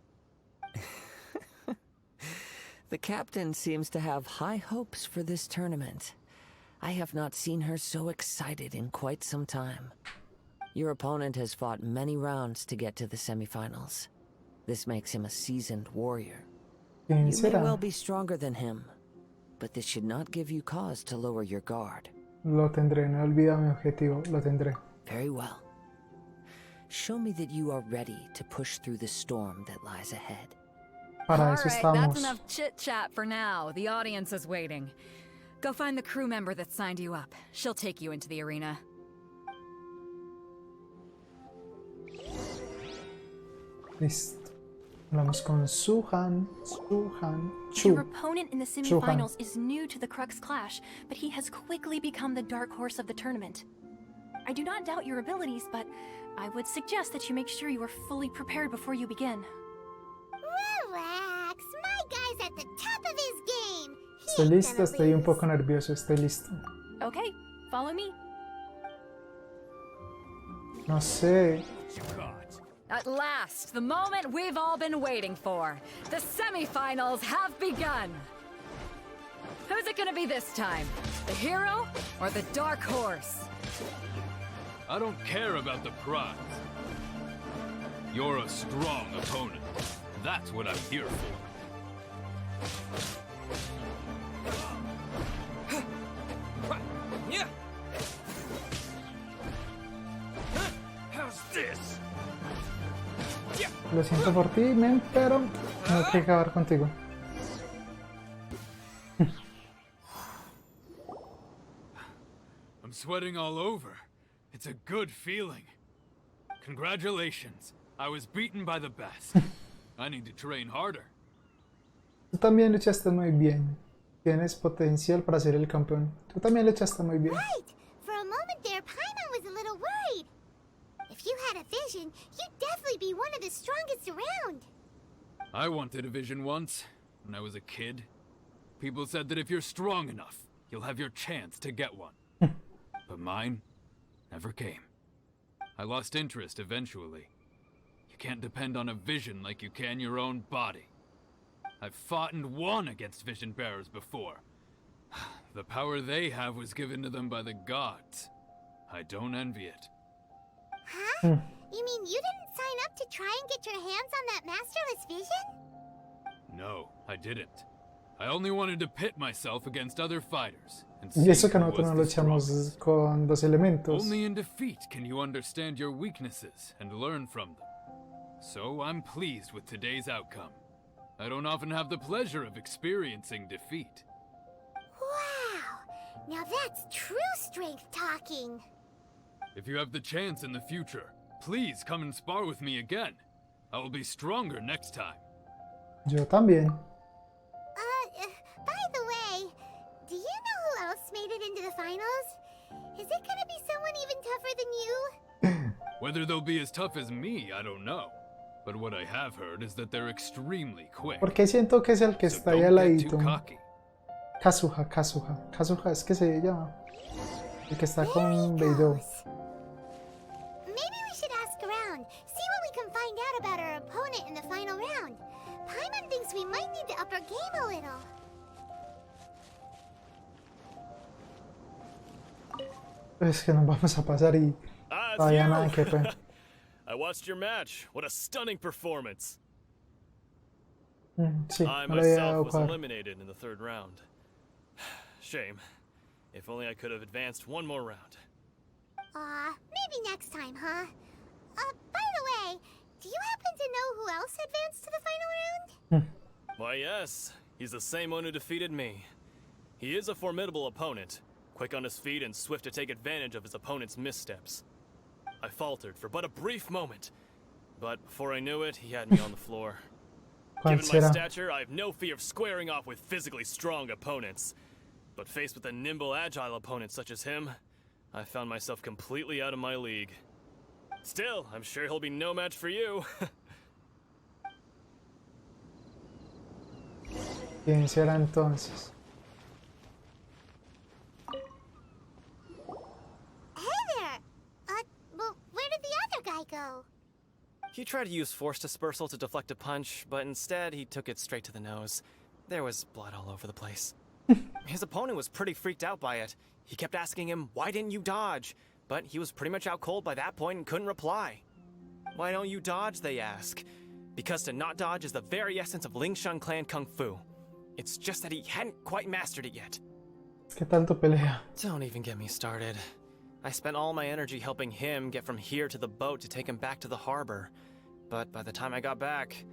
[SPEAKER 5] The captain seems to have high hopes for this tournament. I have not seen her so excited in quite some time. Your opponent has fought many rounds to get to the semifinals. This makes him a seasoned warrior.
[SPEAKER 1] ¿Quién
[SPEAKER 5] You may
[SPEAKER 1] será?
[SPEAKER 5] well be stronger than him, but this should not give you cause to lower your guard.
[SPEAKER 1] Lo tendré, no olvida mi objetivo, lo tendré.
[SPEAKER 5] Very well. Show me that you are ready to push through the storm that lies ahead.
[SPEAKER 1] Para eso
[SPEAKER 4] Alright,
[SPEAKER 1] estamos.
[SPEAKER 4] that's enough chit-chat for now. The audience is waiting. Go find the crew member that signed you up. She'll take you into the arena.
[SPEAKER 1] Listo. Hablamos con Suhan.
[SPEAKER 10] Your opponent in the semifinals is new to the Crux Clash, but he has quickly become the dark horse of the tournament. I do not doubt your abilities, but I would suggest that you make sure you are fully prepared before you begin.
[SPEAKER 2] Relax, my guy's at the top of his game. He
[SPEAKER 1] Estoy
[SPEAKER 2] ain't
[SPEAKER 1] listo,
[SPEAKER 2] gonna
[SPEAKER 1] estoy un
[SPEAKER 2] lose.
[SPEAKER 1] poco nervioso, estoy listo.
[SPEAKER 10] Okay, follow me.
[SPEAKER 1] No sé.
[SPEAKER 4] At last, the moment we've all been waiting for. The semifinals have begun. Who's it gonna be this time? The hero or the dark horse?
[SPEAKER 6] I don't care about the prize. You're a strong opponent. That's what I'm here for. How's this?
[SPEAKER 1] Lo siento por ti, men, pero tengo que acabar contigo.
[SPEAKER 6] I'm sweating all over. It's a good feeling. Congratulations. I was beaten by the best. I need to train harder.
[SPEAKER 1] Tú también luchaste muy bien. Tienes potencial para ser el campeón. Tú también luchaste muy bien.
[SPEAKER 2] Right! For a moment there, Paimon was a little worried. If you had a vision, you'd definitely be one of the strongest around.
[SPEAKER 6] I wanted a vision once, when I was a kid. People said that if you're strong enough, you'll have your chance to get one. But mine never came. I lost interest eventually. You can't depend on a vision like you can your own body. I've fought and won against vision bearers before. The power they have was given to them by the gods. I don't envy it.
[SPEAKER 2] Huh? You mean you didn't sign up to try and get your hands on that masterless vision?
[SPEAKER 6] No, I didn't. I only wanted to pit myself against other fighters.
[SPEAKER 1] Y eso que nosotros no luchamos con dos elementos.
[SPEAKER 6] Only in defeat can you understand your weaknesses and learn from them. So I'm pleased with today's outcome. I don't often have the pleasure of experiencing defeat.
[SPEAKER 2] Wow! Now that's true strength talking.
[SPEAKER 6] If you have the chance in the future, please come and spar with me again. I will be stronger next time.
[SPEAKER 1] Yo también.
[SPEAKER 2] By the way, do you know who else made it into the finals? Is it gonna be someone even tougher than you?
[SPEAKER 6] Whether they'll be as tough as me, I don't know. But what I have heard is that they're extremely quick.
[SPEAKER 1] Porque siento que es el que está ahí al ladito. Kazuha, Kazuha. Kazuha es que se llama. El que está con Beidou.
[SPEAKER 2] Maybe we should ask around, see what we can find out about our opponent in the final round. Paimon thinks we might need to up our game a little.
[SPEAKER 1] Es que nos vamos a pasar y todavía nada que ver.
[SPEAKER 7] I watched your match. What a stunning performance.
[SPEAKER 1] Sí,
[SPEAKER 7] I
[SPEAKER 1] no le había
[SPEAKER 7] myself
[SPEAKER 1] dado
[SPEAKER 7] was
[SPEAKER 1] cuadro.
[SPEAKER 7] eliminated in the third round. Shame. If only I could have advanced one more round.
[SPEAKER 2] Maybe next time, huh? By the way, do you happen to know who else advanced to the final round?
[SPEAKER 7] Why, yes. He's the same one who defeated me. He is a formidable opponent, quick on his feet and swift to take advantage of his opponent's missteps. I faltered for but a brief moment, but before I knew it, he had me on the floor. Given my stature, I have no fear of squaring off with physically strong opponents. But faced with a nimble, agile opponent such as him, I found myself completely out of my league. Still, I'm sure he'll be no match for you.
[SPEAKER 1] ¿Quién será entonces?
[SPEAKER 2] Go.
[SPEAKER 7] He tried to use force dispersal to deflect a punch, but instead he took it straight to the nose. There was blood all over the place. His opponent was pretty freaked out by it. He kept asking him, "Why didn't you dodge?" But he was pretty much out cold by that point and couldn't reply. "Why don't you dodge?" they ask. Because to not dodge is the very essence of Lingshan clan kung fu. It's just that he hadn't quite mastered it yet.
[SPEAKER 1] ¿Qué tanto pelea?
[SPEAKER 7] Don't even get me started. I spent all my energy helping him get from here to the boat to take him back to the harbor. But by the time I got back,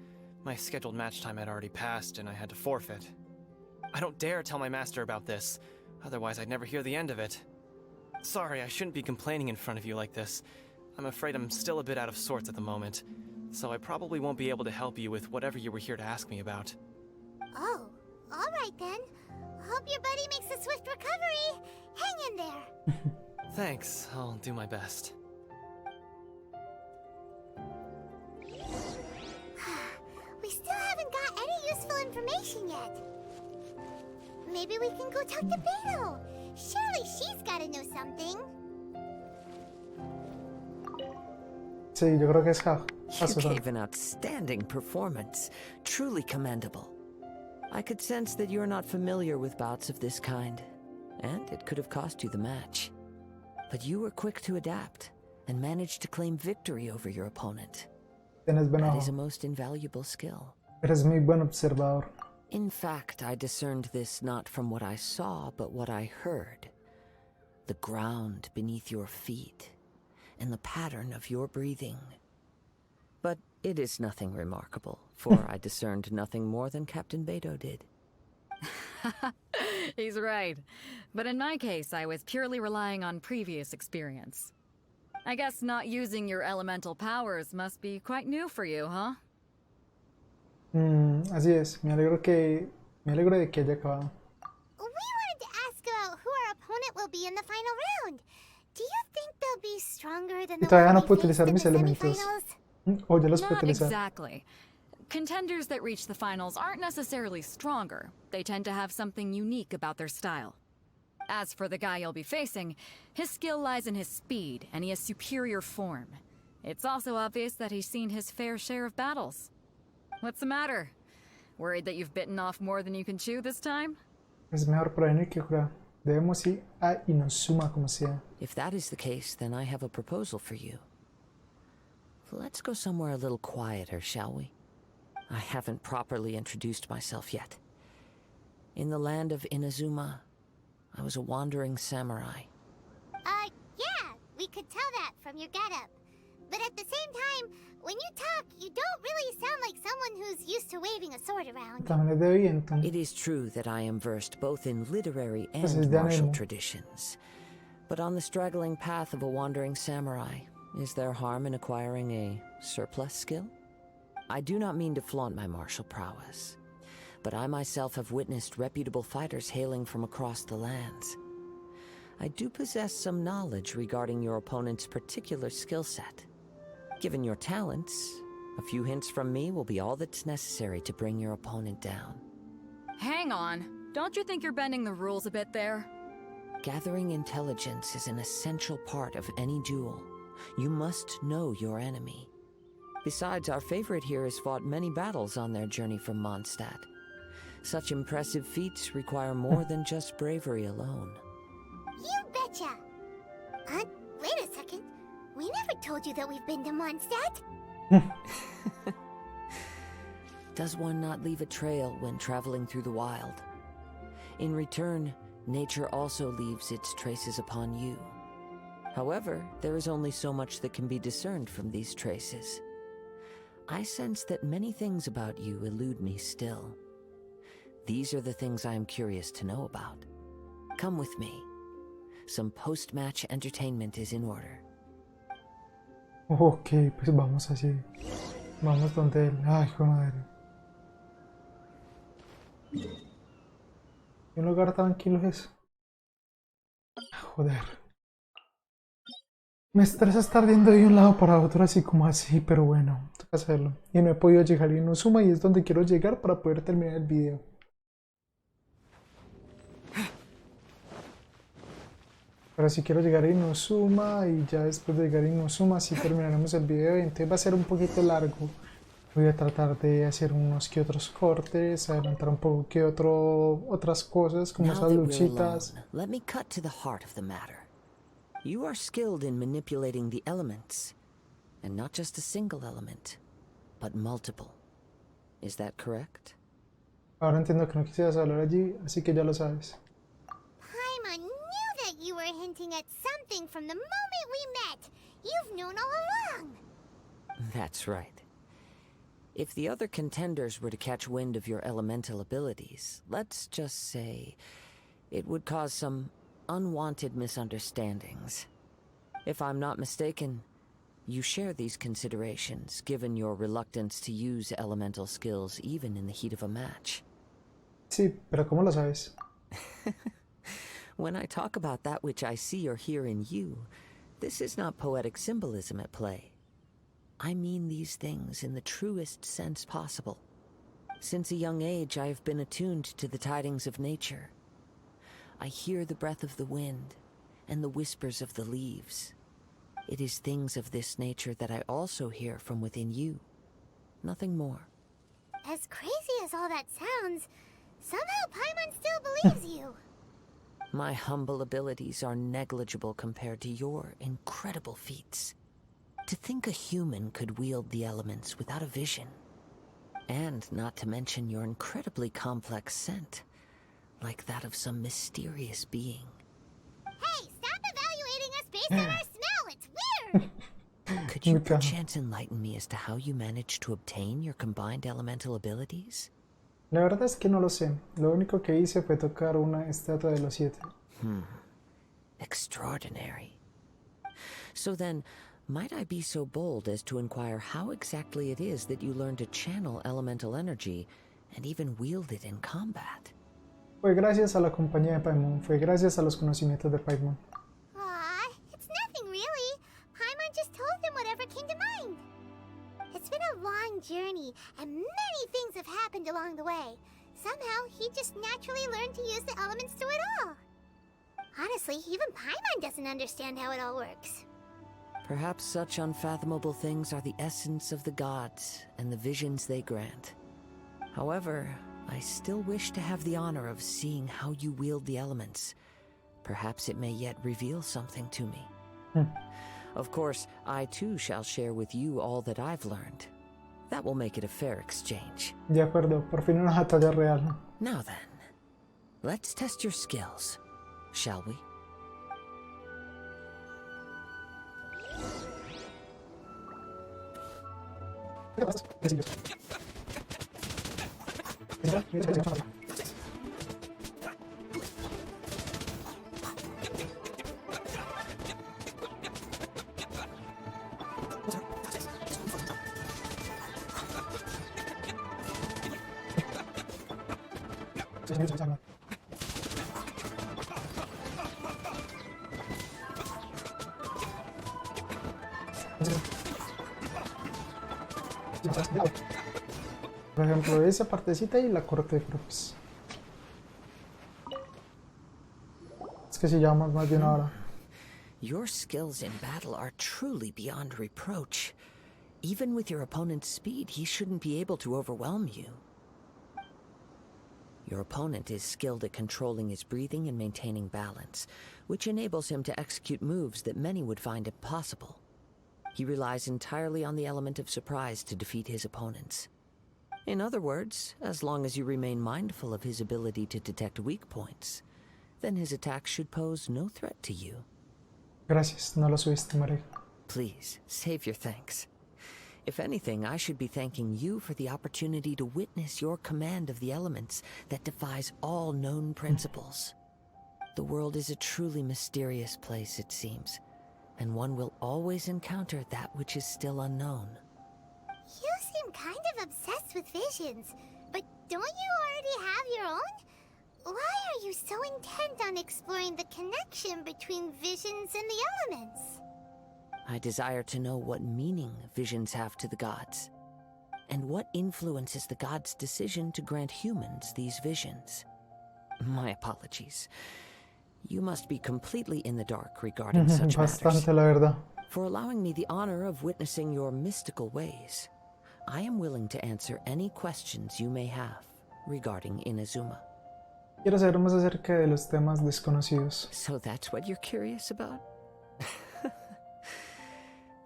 [SPEAKER 7] my scheduled match time had already passed and I had to forfeit. I don't dare tell my master about this, otherwise I'd never hear the end of it. Sorry, I shouldn't be complaining in front of you like this. I'm afraid I'm still a bit out of sorts at the moment, so I probably won't be able to help you with whatever you were here to ask me about.
[SPEAKER 2] Oh, alright then. Hope your buddy makes a swift recovery. Hang in there.
[SPEAKER 7] Thanks, I'll do my best.
[SPEAKER 2] We still haven't got any useful information yet. Maybe we can go talk to Beidou. Surely she's gotta know something.
[SPEAKER 1] Sí, yo creo que es
[SPEAKER 5] You gave an outstanding performance. Truly commendable. I could sense that you're not familiar with bouts of this kind, and it could have cost you the match. But you were quick to adapt, and manage to claim victory over your opponent.
[SPEAKER 1] Tienes buen
[SPEAKER 5] That
[SPEAKER 1] ojo.
[SPEAKER 5] is a most invaluable skill.
[SPEAKER 1] Eres muy buen observador.
[SPEAKER 5] In fact, I discerned this not from what I saw, but what I heard. The ground beneath your feet, and the pattern of your breathing. But it is nothing remarkable, for I discerned nothing more than Captain Beto did.
[SPEAKER 4] He's right. But in my case, I was purely relying on previous experience. I guess not using your elemental powers must be quite new for you, huh?
[SPEAKER 1] Así es, me alegro de que haya acabado.
[SPEAKER 2] We wanted to ask about who our opponent will be in the final round. Do you think they'll be stronger than
[SPEAKER 1] Y
[SPEAKER 2] the
[SPEAKER 1] todavía
[SPEAKER 2] one
[SPEAKER 1] no
[SPEAKER 2] we
[SPEAKER 1] puedo
[SPEAKER 2] faced
[SPEAKER 1] utilizar
[SPEAKER 2] in
[SPEAKER 1] mis
[SPEAKER 2] the
[SPEAKER 1] elementos.
[SPEAKER 2] semifinals?
[SPEAKER 1] O ya los puedo
[SPEAKER 4] Not
[SPEAKER 1] utilizar.
[SPEAKER 4] exactly. Contenders that reach the finals aren't necessarily stronger. They tend to have something unique about their style. As for the guy you'll be facing, his skill lies in his speed, and he has superior form. It's also obvious that he's seen his fair share of battles. What's the matter? Worried that you've bitten off more than you can chew this time?
[SPEAKER 1] Es mejor prevenir que curar. Debemos ir a Inozuma como sea.
[SPEAKER 5] If that is the case, then I have a proposal for you. Let's go somewhere a little quieter, shall we? I haven't properly introduced myself yet. In the land of Inazuma, I was a wandering samurai.
[SPEAKER 2] Yeah, we could tell that from your getup. But at the same time, when you talk, you don't really sound like someone who's used to waving a sword around.
[SPEAKER 1] También es de viento.
[SPEAKER 5] It is true that I am versed both in literary
[SPEAKER 1] Pues es
[SPEAKER 5] and
[SPEAKER 1] de
[SPEAKER 5] martial
[SPEAKER 1] anime.
[SPEAKER 5] traditions. But on the straggling path of a wandering samurai, is there harm in acquiring a surplus skill? I do not mean to flaunt my martial prowess, but I myself have witnessed reputable fighters hailing from across the lands. I do possess some knowledge regarding your opponent's particular skill set. Given your talents, a few hints from me will be all that's necessary to bring your opponent down.
[SPEAKER 4] Hang on. Don't you think you're bending the rules a bit there?
[SPEAKER 5] Gathering intelligence is an essential part of any duel. You must know your enemy. Besides, our favorite here has fought many battles on their journey from Mondstadt. Such impressive feats require more than just bravery alone.
[SPEAKER 2] You betcha! Wait a second. We never told you that we've been to Mondstadt.
[SPEAKER 5] Does one not leave a trail when traveling through the wild? In return, nature also leaves its traces upon you. However, there is only so much that can be discerned from these traces. I sense that many things about you elude me still. These are the things I am curious to know about. Come with me. Some post-match entertainment is in order.
[SPEAKER 1] Ok, pues vamos así. Vamos donde él. Ay, hijo de madre. Un lugar tranquilo es. Joder. Me estresa estar yendo de un lado para otro así como así, pero bueno, toca hacerlo. Y no he podido llegar a Inozuma y es donde quiero llegar para poder terminar el video. Pero si quiero llegar a Inozuma y ya después de llegar a Inozuma sí terminaremos el video y entonces va a ser un poquito largo. Voy a tratar de hacer unos que otros cortes, adelantar un poco que otras cosas como
[SPEAKER 5] Now
[SPEAKER 1] esas
[SPEAKER 5] that we're
[SPEAKER 1] luchitas.
[SPEAKER 5] alone, let me cut to the heart of the matter. You are skilled in manipulating the elements, and not just a single element, but multiple. Is that correct?
[SPEAKER 1] Ahora entiendo que no quisieras hablar allí, así que ya lo sabes.
[SPEAKER 2] Paimon knew that you were hinting at something from the moment we met. You've known all along.
[SPEAKER 5] That's right. If the other contenders were to catch wind of your elemental abilities, let's just say, it would cause some unwanted misunderstandings. If I'm not mistaken, you share these considerations, given your reluctance to use elemental skills even in the heat of a match.
[SPEAKER 1] Sí, pero ¿cómo lo sabes?
[SPEAKER 5] When I talk about that which I see or hear in you, this is not poetic symbolism at play. I mean these things in the truest sense possible. Since a young age, I have been attuned to the tidings of nature. I hear the breath of the wind and the whispers of the leaves. It is things of this nature that I also hear from within you. Nothing more.
[SPEAKER 2] As crazy as all that sounds, somehow Paimon still believes you.
[SPEAKER 5] My humble abilities are negligible compared to your incredible feats. To think a human could wield the elements without a vision. And not to mention your incredibly complex scent, like that of some mysterious being.
[SPEAKER 2] Hey, stop evaluating us based on our smell! It's weird!
[SPEAKER 5] Could you perchance enlighten me as to how you managed to obtain your combined elemental abilities?
[SPEAKER 1] La verdad es que no lo sé. Lo único que hice fue tocar una estatua de los 7.
[SPEAKER 5] Extraordinary. So then, might I be so bold as to inquire how exactly it is that you learn to channel elemental energy and even wield it in combat?
[SPEAKER 1] Fue gracias a la compañía de Paimon. Fue gracias a los conocimientos de Paimon.
[SPEAKER 2] Aw, it's nothing really. Paimon just told him whatever came to mind. It's been a long journey, and many things have happened along the way. Somehow, he just naturally learned to use the elements through it all. Honestly, even Paimon doesn't understand how it all works.
[SPEAKER 5] Perhaps such unfathomable things are the essence of the gods and the visions they grant. However, I still wish to have the honor of seeing how you wield the elements. Perhaps it may yet reveal something to me. Of course, I too shall share with you all that I've learned. That will make it a fair exchange.
[SPEAKER 1] De acuerdo, por fin una batalla real.
[SPEAKER 5] Now then, let's test your skills, shall we?
[SPEAKER 1] Por ejemplo, esa partecita y la corté, pero pues... Es que si llevamos más de una hora.
[SPEAKER 5] Your skills in battle are truly beyond reproach. Even with your opponent's speed, he shouldn't be able to overwhelm you. Your opponent is skilled at controlling his breathing and maintaining balance, which enables him to execute moves that many would find impossible. He relies entirely on the element of surprise to defeat his opponents. In other words, as long as you remain mindful of his ability to detect weak points, then his attacks should pose no threat to you.
[SPEAKER 1] Gracias, no lo subiste, María.
[SPEAKER 5] Please, save your thanks. If anything, I should be thanking you for the opportunity to witness your command of the elements that defies all known principles. The world is a truly mysterious place, it seems, and one will always encounter that which is still unknown.
[SPEAKER 2] You seem kind of obsessed with visions, but don't you already have your own? Why are you so intent on exploring the connection between visions and the elements?
[SPEAKER 5] I desire to know what meaning visions have to the gods, and what influences the gods' decision to grant humans these visions. My apologies. You must be completely in the dark regarding such
[SPEAKER 1] Bastante,
[SPEAKER 5] matters.
[SPEAKER 1] la verdad.
[SPEAKER 5] For allowing me the honor of witnessing your mystical ways, I am willing to answer any questions you may have regarding Inazuma.
[SPEAKER 1] Quiero saber más acerca de los temas desconocidos.
[SPEAKER 5] So that's what you're curious about?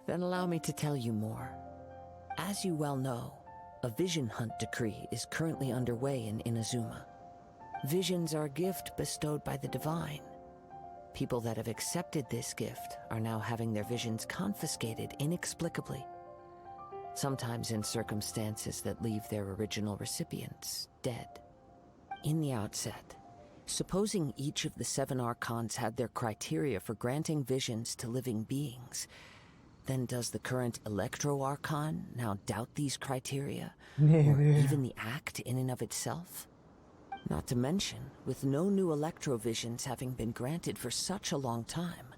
[SPEAKER 5] Then allow me to tell you more. As you well know, a vision hunt decree is currently underway in Inazuma. Visions are a gift bestowed by the divine. People that have accepted this gift are now having their visions confiscated inexplicably, sometimes in circumstances that leave their original recipients dead. In the outset, supposing each of the 7 archons had their criteria for granting visions to living beings, then does the current Electro Archon now doubt these criteria, or even the act in and of itself? Not to mention, with no new Electrovisions having been granted for such a long time,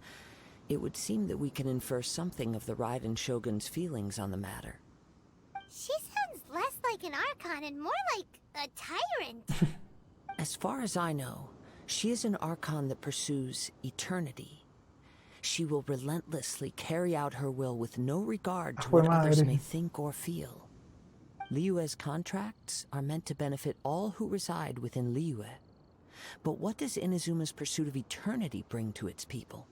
[SPEAKER 5] it would seem that we can infer something of the Raiden Shogun's feelings on the matter.
[SPEAKER 2] She sounds less like an Archon and more like a tyrant.
[SPEAKER 5] As far as I know, she is an Archon that pursues eternity. She will relentlessly carry out her will with no regard to what others may think or feel. Liyue's contracts are meant to benefit all who reside within Liyue. But what does Inazuma's pursuit of eternity bring to its people?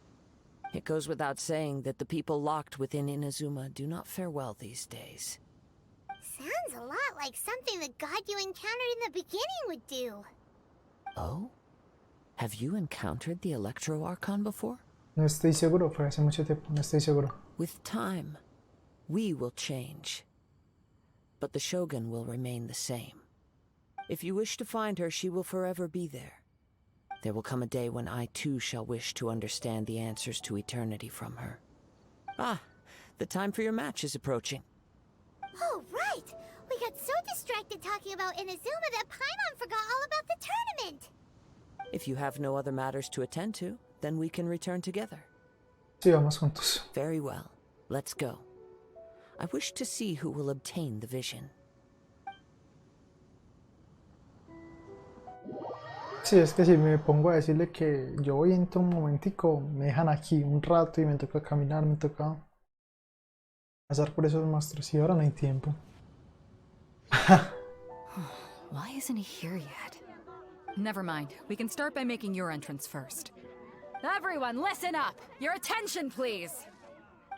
[SPEAKER 5] It goes without saying that the people locked within Inazuma do not fare well these days.
[SPEAKER 2] Sounds a lot like something the god you encountered in the beginning would do.
[SPEAKER 5] Oh? Have you encountered the Electro Archon before?
[SPEAKER 1] No estoy seguro, fue hace mucho tiempo, no estoy seguro.
[SPEAKER 5] With time, we will change. But the Shogun will remain the same. If you wish to find her, she will forever be there. There will come a day when I too shall wish to understand the answers to eternity from her. Ah, the time for your match is approaching.
[SPEAKER 2] Oh, right! We got so distracted talking about Inazuma that Paimon forgot all about the tournament!
[SPEAKER 5] If you have no other matters to attend to, then we can return together.
[SPEAKER 1] Sí, vamos juntos.
[SPEAKER 5] Very well. Let's go. I wish to see who will obtain the vision.
[SPEAKER 1] Sí, es que si me pongo a decirle que yo voy entro un momentico, me dejan aquí un rato y me toca caminar, me toca pasar por esos monstruos y ahora no hay tiempo.
[SPEAKER 4] Why isn't he here yet? Never mind. We can start by making your entrance first. Everyone, listen up! Your attention, please!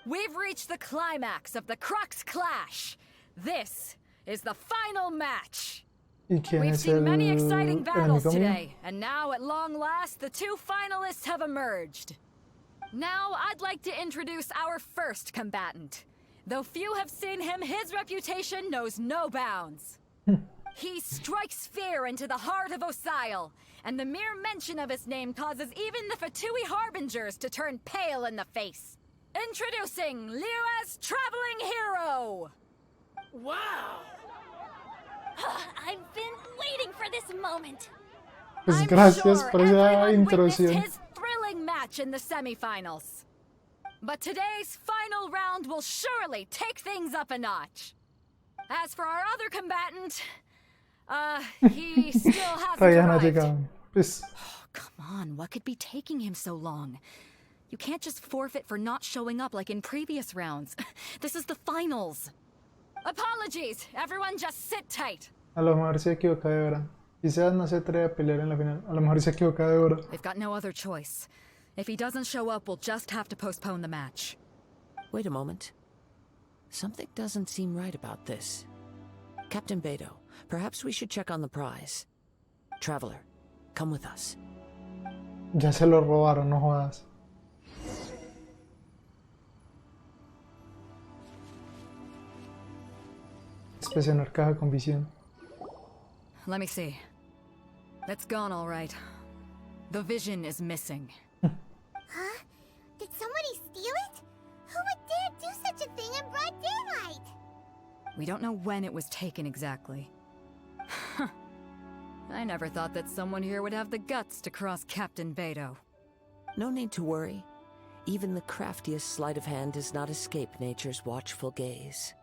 [SPEAKER 4] We've reached the climax of the Crux Clash! This is the final match! We've seen many exciting battles today, and now at long last, the two finalists have emerged. Now, I'd like to introduce our first combatant. Though few have seen him, his reputation knows no bounds. He strikes fear into the heart of Osile, and the mere mention of his name causes even the Fatui Harbingers to turn pale in the face. Introducing Liyue's Traveling Hero!
[SPEAKER 8] Wow!
[SPEAKER 10] I've been waiting for this moment.
[SPEAKER 1] Pues
[SPEAKER 4] I'm
[SPEAKER 1] gracias
[SPEAKER 4] sure
[SPEAKER 1] por esa
[SPEAKER 4] everyone witnessed
[SPEAKER 1] introducción.
[SPEAKER 4] his thrilling match in the semifinals. But today's final round will surely take things up a notch. As for our other combatant, he still hasn't
[SPEAKER 1] Todavía no ha
[SPEAKER 4] arrived.
[SPEAKER 1] llegado. Pues,
[SPEAKER 4] Oh, come on, what could be taking him so long? You can't just forfeit for not showing up like in previous rounds. This is the finals. Apologies, everyone just sit tight.
[SPEAKER 1] a lo mejor se equivoca de hora. Quizás no se atreve a pelear en la final. A lo mejor se equivoca de hora.
[SPEAKER 4] They've got no other choice. If he doesn't show up, we'll just have to postpone the match.
[SPEAKER 5] Wait a moment. Something doesn't seem right about this. Captain Beto, perhaps we should check on the prize. Traveler, come with us.
[SPEAKER 1] Ya se lo robaron, no jodas. Inspeccionar caja con visión.
[SPEAKER 4] Let me see. It's gone all right. The vision is missing.
[SPEAKER 2] Huh? Did somebody steal it? Who would dare do such a thing in broad daylight?
[SPEAKER 4] We don't know when it was taken exactly. I never thought that someone here would have the guts to cross Captain Beto.
[SPEAKER 5] No need to worry. Even the craftiest sleight of hand does not escape nature's watchful gaze.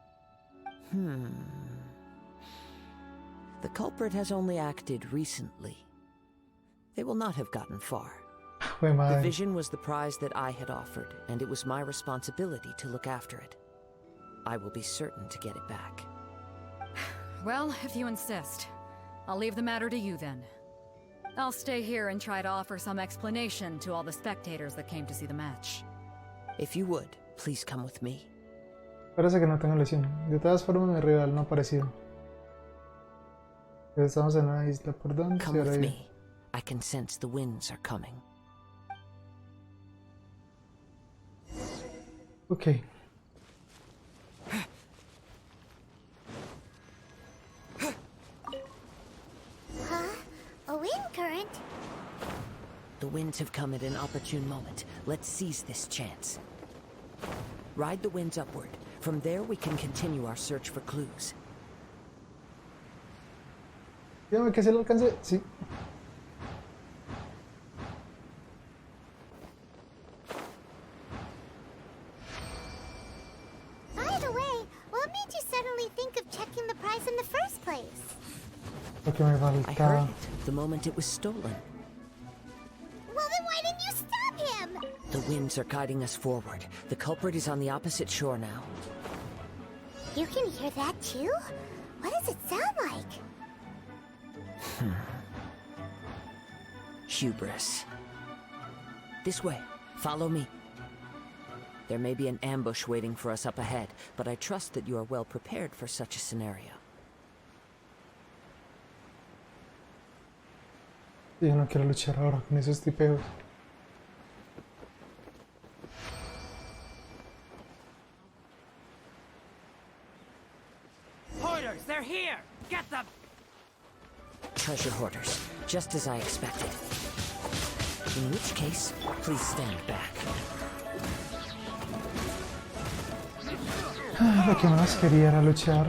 [SPEAKER 5] The culprit has only acted recently. They will not have gotten far.
[SPEAKER 1] Fue
[SPEAKER 5] The
[SPEAKER 1] madre.
[SPEAKER 5] vision was the prize that I had offered, and it was my responsibility to look after it. I will be certain to get it back.
[SPEAKER 4] Well, if you insist, I'll leave the matter to you then. I'll stay here and try to offer some explanation to all the spectators that came to see the match.
[SPEAKER 5] If you would, please come with me.
[SPEAKER 1] Parece que no tengo lesión. De todas formas, mi rival no ha aparecido. Pero estamos en una isla. ¿Por dónde?
[SPEAKER 5] Come
[SPEAKER 1] Sí, ahora
[SPEAKER 5] with
[SPEAKER 1] ahí.
[SPEAKER 5] me. I can sense the winds are coming.
[SPEAKER 1] Ok.
[SPEAKER 2] Huh? A wind current?
[SPEAKER 5] The winds have come at an opportune moment. Let's seize this chance. Ride the winds upward. From there, we can continue our search for clues.
[SPEAKER 1] Dígame que se lo alcancé. Sí.
[SPEAKER 2] By the way, what made you suddenly think of checking the prize in the first place?
[SPEAKER 1] Lo que me
[SPEAKER 5] I heard
[SPEAKER 1] faltaba.
[SPEAKER 5] it the moment it was stolen.
[SPEAKER 2] Well, then why didn't you stop him?
[SPEAKER 5] The winds are guiding us forward. The culprit is on the opposite shore now.
[SPEAKER 2] You can hear that too? What does it sound like?
[SPEAKER 5] Hubris. This way. Follow me. There may be an ambush waiting for us up ahead, but I trust that you are well prepared for such a scenario.
[SPEAKER 1] Yo no quiero luchar ahora con esos tipeos.
[SPEAKER 11] Hoarders, they're here! Get them!
[SPEAKER 5] Treasure hoarders, just as I expected. In which case, please stand back.
[SPEAKER 1] Lo que más quería era luchar.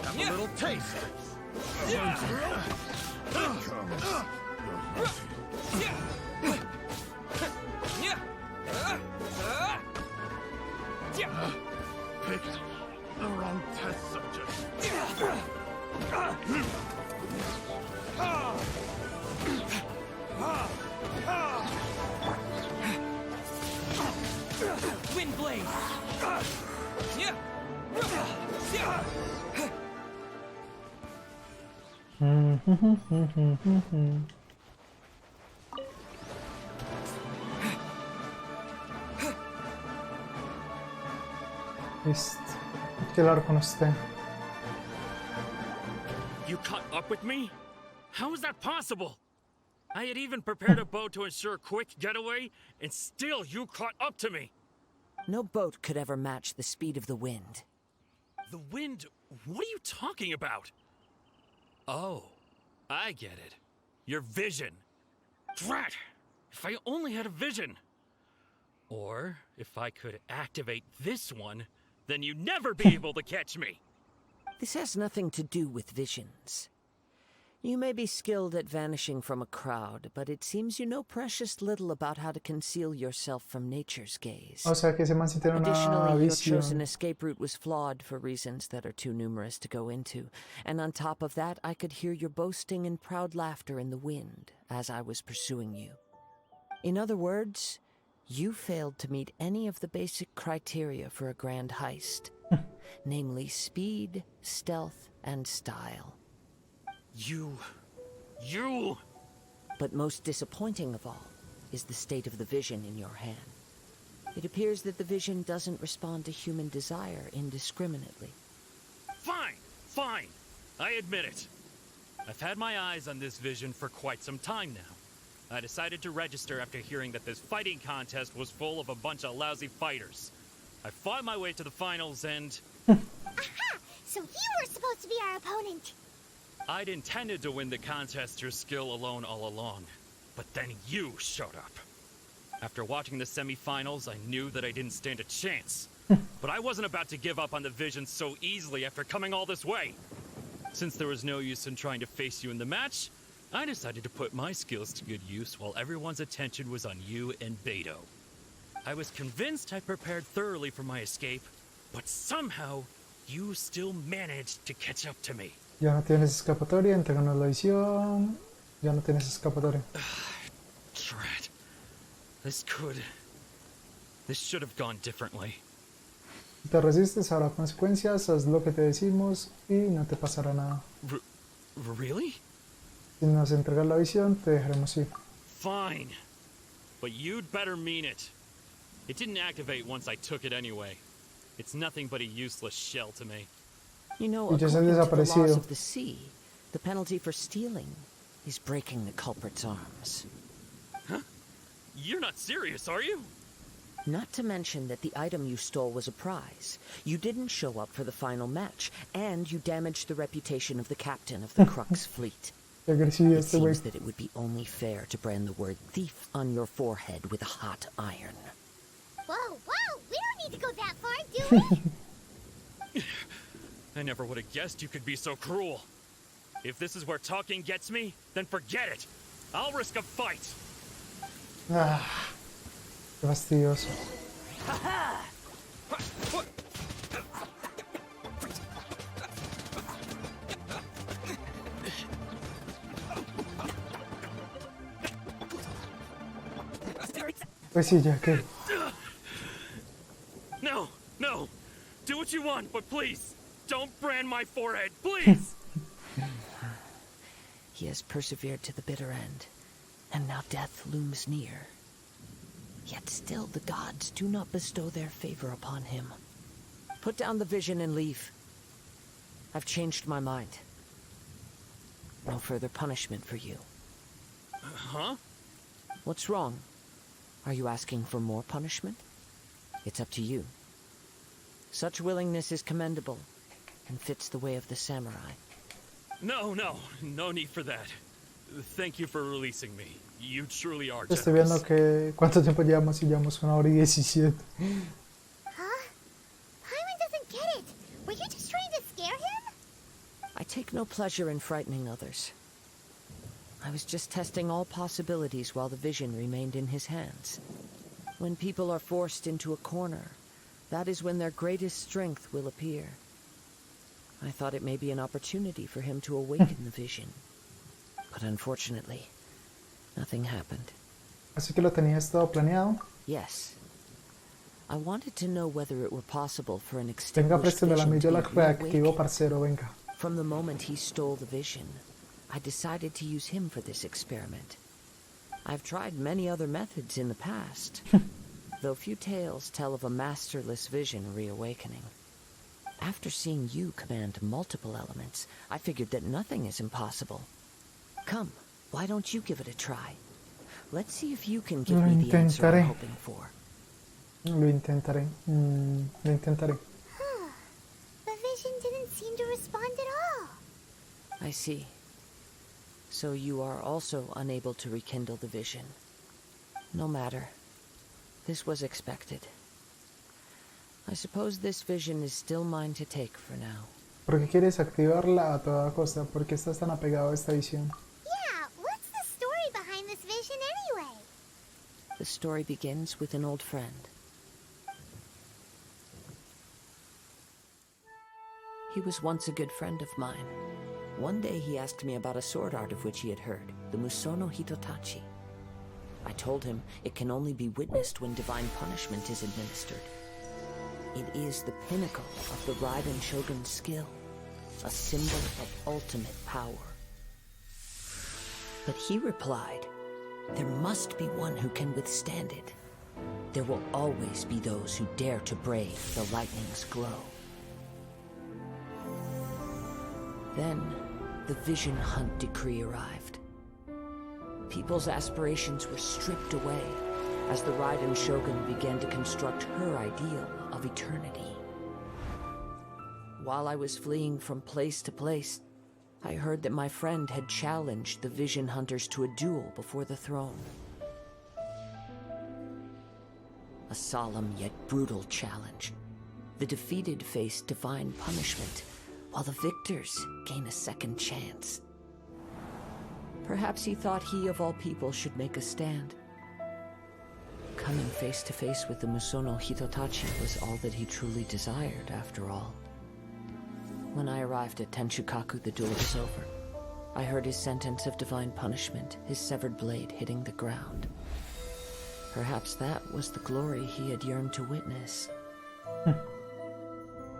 [SPEAKER 11] Have a little taste.
[SPEAKER 12] Pick the wrong test subject.
[SPEAKER 11] Wind blade.
[SPEAKER 1] Que hablar con usted.
[SPEAKER 12] You caught up with me? How is that possible? I had even prepared a boat to ensure a quick getaway, and still you caught up to me.
[SPEAKER 5] No boat could ever match the speed of the wind.
[SPEAKER 12] The wind? What are you talking about? Oh, I get it. Your vision. Drat! If I only had a vision. Or, if I could activate this one, then you'd never be able to catch me.
[SPEAKER 5] This has nothing to do with visions. You may be skilled at vanishing from a crowd, but it seems you know precious little about how to conceal yourself from nature's gaze.
[SPEAKER 1] O sea que ese man sí tiene una
[SPEAKER 5] Additionally, your
[SPEAKER 1] visión.
[SPEAKER 5] chosen escape route was flawed for reasons that are too numerous to go into. And on top of that, I could hear your boasting and proud laughter in the wind as I was pursuing you. In other words, you failed to meet any of the basic criteria for a grand heist. Namely speed, stealth, and style.
[SPEAKER 12] You...
[SPEAKER 5] But most disappointing of all is the state of the vision in your hand. It appears that the vision doesn't respond to human desire indiscriminately.
[SPEAKER 12] Fine. I admit it. I've had my eyes on this vision for quite some time now. I decided to register after hearing that this fighting contest was full of a bunch of lousy fighters. I fought my way to the finals and...
[SPEAKER 2] Aha! So you were supposed to be our opponent.
[SPEAKER 12] I'd intended to win the contest through skill alone all along. But then you showed up. After watching the semifinals, I knew that I didn't stand a chance. But I wasn't about to give up on the vision so easily after coming all this way. Since there was no use in trying to face you in the match, I decided to put my skills to good use while everyone's attention was on you and Beto. I was convinced I prepared thoroughly for my escape, but somehow you still managed to catch up to me.
[SPEAKER 1] Ya no tienes escapatoria, entreganos la visión. Ya no tienes escapatoria.
[SPEAKER 12] Drat. This should have gone differently.
[SPEAKER 1] Si te resistes, habrá consecuencias, haz lo que te decimos y no te pasará nada.
[SPEAKER 12] Really?
[SPEAKER 1] Si nos entregas la visión, te dejaremos ir.
[SPEAKER 12] Fine. But you'd better mean it. It didn't activate once I took it anyway. It's nothing but a useless shell to me.
[SPEAKER 5] You know,
[SPEAKER 1] Y ya se
[SPEAKER 5] according
[SPEAKER 1] ha
[SPEAKER 5] to the laws
[SPEAKER 1] desaparecido.
[SPEAKER 5] of the sea, the penalty for stealing is breaking the culprit's arms.
[SPEAKER 12] Huh? You're not serious, are you?
[SPEAKER 5] Not to mention that the item you stole was a prize. You didn't show up for the final match, and you damaged the reputation of the captain of the Crux fleet.
[SPEAKER 1] Qué agresivo
[SPEAKER 5] It
[SPEAKER 1] este güey.
[SPEAKER 5] seems that it would be only fair to brand the word thief on your forehead with a hot iron.
[SPEAKER 2] Whoa, we don't need to go that far, do we?
[SPEAKER 12] I never would have guessed you could be so cruel. If this is where talking gets me, then forget it. I'll risk a fight.
[SPEAKER 1] Ah, qué fastidioso. Pues sí, ya que...
[SPEAKER 12] No. Do what you want, but please, Don't brand my forehead, please!
[SPEAKER 5] He has persevered to the bitter end, and now death looms near. Yet still the gods do not bestow their favor upon him. Put down the vision and leave. I've changed my mind. No further punishment for you.
[SPEAKER 12] Huh?
[SPEAKER 5] What's wrong? Are you asking for more punishment? It's up to you. Such willingness is commendable and fits the way of the samurai.
[SPEAKER 12] No need for that. Thank you for releasing me. You truly are
[SPEAKER 1] Estoy viendo
[SPEAKER 12] generous.
[SPEAKER 1] que cuánto tiempo llevamos y llevamos 1 hora y 17.
[SPEAKER 2] Huh? Paimon doesn't get it. Were you just trying to scare him?
[SPEAKER 5] I take no pleasure in frightening others. I was just testing all possibilities while the vision remained in his hands. When people are forced into a corner, that is when their greatest strength will appear. I thought it may be an opportunity for him to awaken the vision. But unfortunately, nothing happened.
[SPEAKER 1] Así que lo tenías todo planeado.
[SPEAKER 5] Yes. I wanted to know whether it were possible for an
[SPEAKER 1] Venga,
[SPEAKER 5] extinguished
[SPEAKER 1] présteme la
[SPEAKER 5] vision
[SPEAKER 1] yo
[SPEAKER 5] to
[SPEAKER 1] la
[SPEAKER 5] be
[SPEAKER 1] reactivo,
[SPEAKER 5] reawakened.
[SPEAKER 1] parcero, venga.
[SPEAKER 5] From the moment he stole the vision, I decided to use him for this experiment. I've tried many other methods in the past, though few tales tell of a masterless vision reawakening. After seeing you command multiple elements, I figured that nothing is impossible. Come, why don't you give it a try? Let's see if you can give
[SPEAKER 1] Lo
[SPEAKER 5] me the answer I'm
[SPEAKER 1] intentaré.
[SPEAKER 5] hoping for.
[SPEAKER 1] Lo intentaré. Lo intentaré.
[SPEAKER 2] The vision didn't seem to respond at all.
[SPEAKER 5] I see. So you are also unable to rekindle the vision. No matter. This was expected. I suppose this vision is still mine to take for now.
[SPEAKER 1] ¿Por qué quieres activarla a toda costa? ¿Por qué estás tan apegado a esta visión?
[SPEAKER 2] Yeah, what's the story behind this vision anyway?
[SPEAKER 5] The story begins with an old friend. He was once a good friend of mine. One day he asked me about a sword art of which he had heard, the Musono Hitotachi. I told him it can only be witnessed when divine punishment is administered. It is the pinnacle of the Raiden Shogun's skill, a symbol of ultimate power. But he replied, there must be one who can withstand it. There will always be those who dare to brave the lightning's glow. Then, the Vision Hunt decree arrived. People's aspirations were stripped away as the Raiden Shogun began to construct her ideal of eternity. While I was fleeing from place to place, I heard that my friend had challenged the Vision Hunters to a duel before the throne. A solemn yet brutal challenge. The defeated face divine punishment, while the victors gain a second chance. Perhaps he thought he of all people should make a stand. Coming face to face with the Musono Hitotachi was all that he truly desired, after all. When I arrived at Tenshukaku, the duel was over. I heard his sentence of divine punishment, his severed blade hitting the ground. Perhaps that was the glory he had yearned to witness.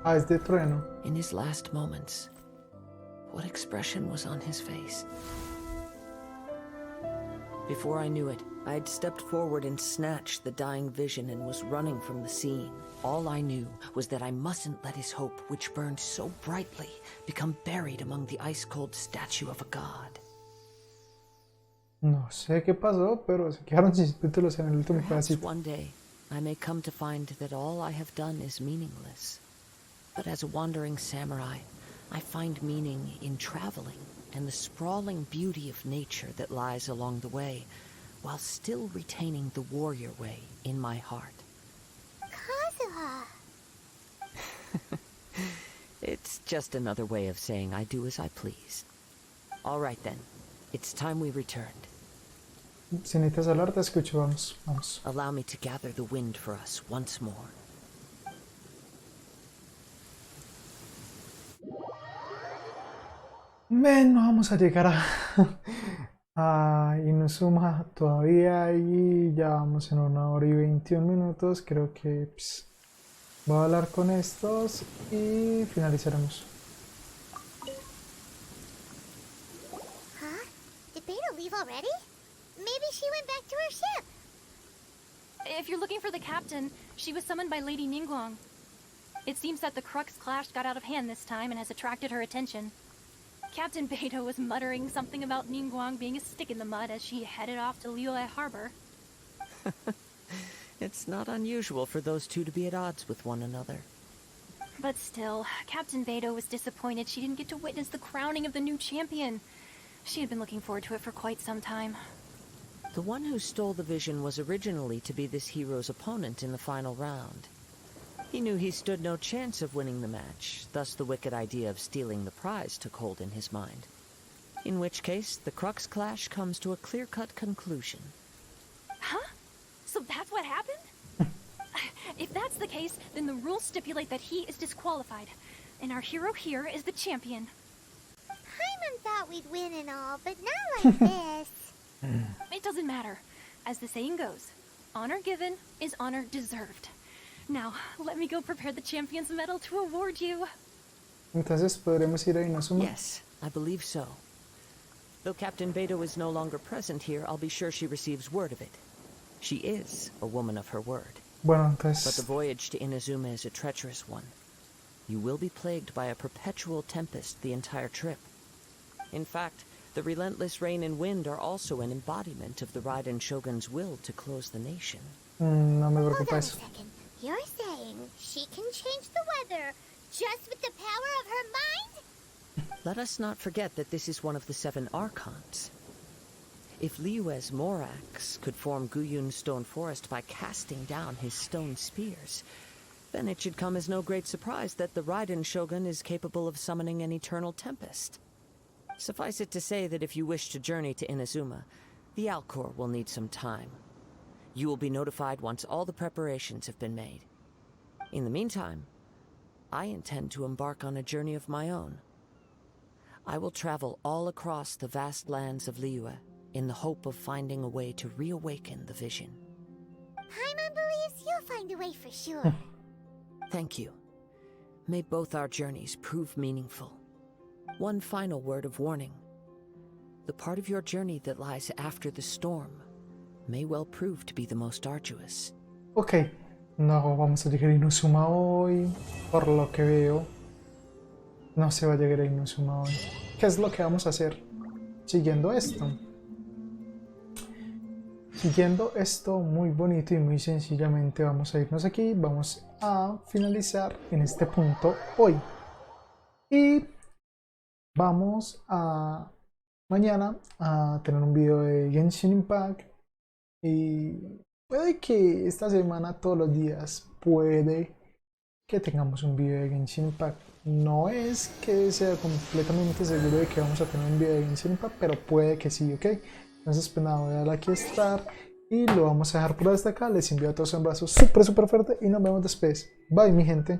[SPEAKER 1] Es de trueno.
[SPEAKER 5] In his last moments, what expression was on his face? Before I knew it, I had stepped forward and snatched the dying vision and was running from the scene. All I knew was that I mustn't let his hope, which burned so brightly, become buried among the ice-cold statue of a god.
[SPEAKER 1] No sé qué pasó, pero se quedaron sin títulos en el último
[SPEAKER 5] Perhaps
[SPEAKER 1] pedacito.
[SPEAKER 5] one day, I may come to find that all I have done is meaningless. But as a wandering samurai, I find meaning in traveling and the sprawling beauty of nature that lies along the way, while still retaining the warrior way in my heart.
[SPEAKER 2] Kazuha.
[SPEAKER 5] It's just another way of saying I do as I please. All right then, it's time we returned.
[SPEAKER 1] Si necesitas hablar, te escucho. Vamos, vamos.
[SPEAKER 5] Allow me to gather the wind for us once more.
[SPEAKER 1] Men, no vamos a llegar a Inuzuma todavía y ya vamos en 1 hora y 21 minutos. Creo que Voy a hablar con estos y finalizaremos.
[SPEAKER 2] Huh? Did Beta leave already? Maybe she went back to her ship.
[SPEAKER 10] If you're looking for the captain, she was summoned by Lady Ningguang. It seems that the Crux clash got out of hand this time and has attracted her attention. Captain Beidou was muttering something about Ningguang being a stick in the mud as she headed off to Liyue Harbor.
[SPEAKER 5] It's not unusual for those two to be at odds with one another.
[SPEAKER 10] But still, Captain Beidou was disappointed she didn't get to witness the crowning of the new champion. She had been looking forward to it for quite some time.
[SPEAKER 5] The one who stole the vision was originally to be this hero's opponent in the final round. He knew he stood no chance of winning the match, thus the wicked idea of stealing the prize took hold in his mind. In which case, the Crux clash comes to a clear-cut conclusion.
[SPEAKER 10] Huh? So that's what happened? If that's the case, then the rules stipulate that he is disqualified, and our hero here is the champion.
[SPEAKER 2] Paimon thought we'd win and all, but not like this.
[SPEAKER 10] It doesn't matter. As the saying goes, honor given is honor deserved. Now, let me go prepare the champion's medal to award you.
[SPEAKER 1] Entonces, ¿podremos ir a Inazuma?
[SPEAKER 5] Yes, I believe so. Though Captain Beidou is no longer present here, I'll be sure she receives word of it. She is a woman of her word.
[SPEAKER 1] Bueno,
[SPEAKER 5] But
[SPEAKER 1] entonces...
[SPEAKER 5] the voyage to Inazuma is a treacherous one. You will be plagued by a perpetual tempest the entire trip. In fact, the relentless rain and wind are also an embodiment of the Raiden Shogun's will to close the nation.
[SPEAKER 1] No me
[SPEAKER 2] Hold
[SPEAKER 1] preocupa
[SPEAKER 2] on a
[SPEAKER 1] eso.
[SPEAKER 2] second. You're saying she can change the weather just with the power of her mind?
[SPEAKER 5] Let us not forget that this is one of the 7 Archons. If Liyue's Morax could form Guyun's stone forest by casting down his stone spears, then it should come as no great surprise that the Raiden Shogun is capable of summoning an eternal tempest. Suffice it to say that if you wish to journey to Inazuma, the Alcor will need some time. You will be notified once all the preparations have been made. In the meantime, I intend to embark on a journey of my own. I will travel all across the vast lands of Liyue in the hope of finding a way to reawaken the vision.
[SPEAKER 2] Paimon believes you'll find a way for sure.
[SPEAKER 5] Thank you. May both our journeys prove meaningful. One final word of warning. The part of your journey that lies after the storm may well prove to be the most arduous.
[SPEAKER 1] Ok, no vamos a llegar a Inazuma hoy, por lo que veo. No se va a llegar a Inazuma hoy. ¿Qué es lo que vamos a hacer? Siguiendo esto. Siguiendo esto muy bonito y muy sencillamente vamos a irnos aquí. Vamos a finalizar en este punto hoy. Y vamos a mañana a tener un video de Genshin Impact. Y puede que esta semana todos los días puede que tengamos un video de Genshin Impact. No es que sea completamente seguro de que vamos a tener un video de Genshin Impact, pero puede que sí, ¿ok? Entonces pues nada, voy a darle aquí a estar y lo vamos a dejar por hasta acá. Les envío a todos un abrazo súper fuerte y nos vemos después. Bye mi gente.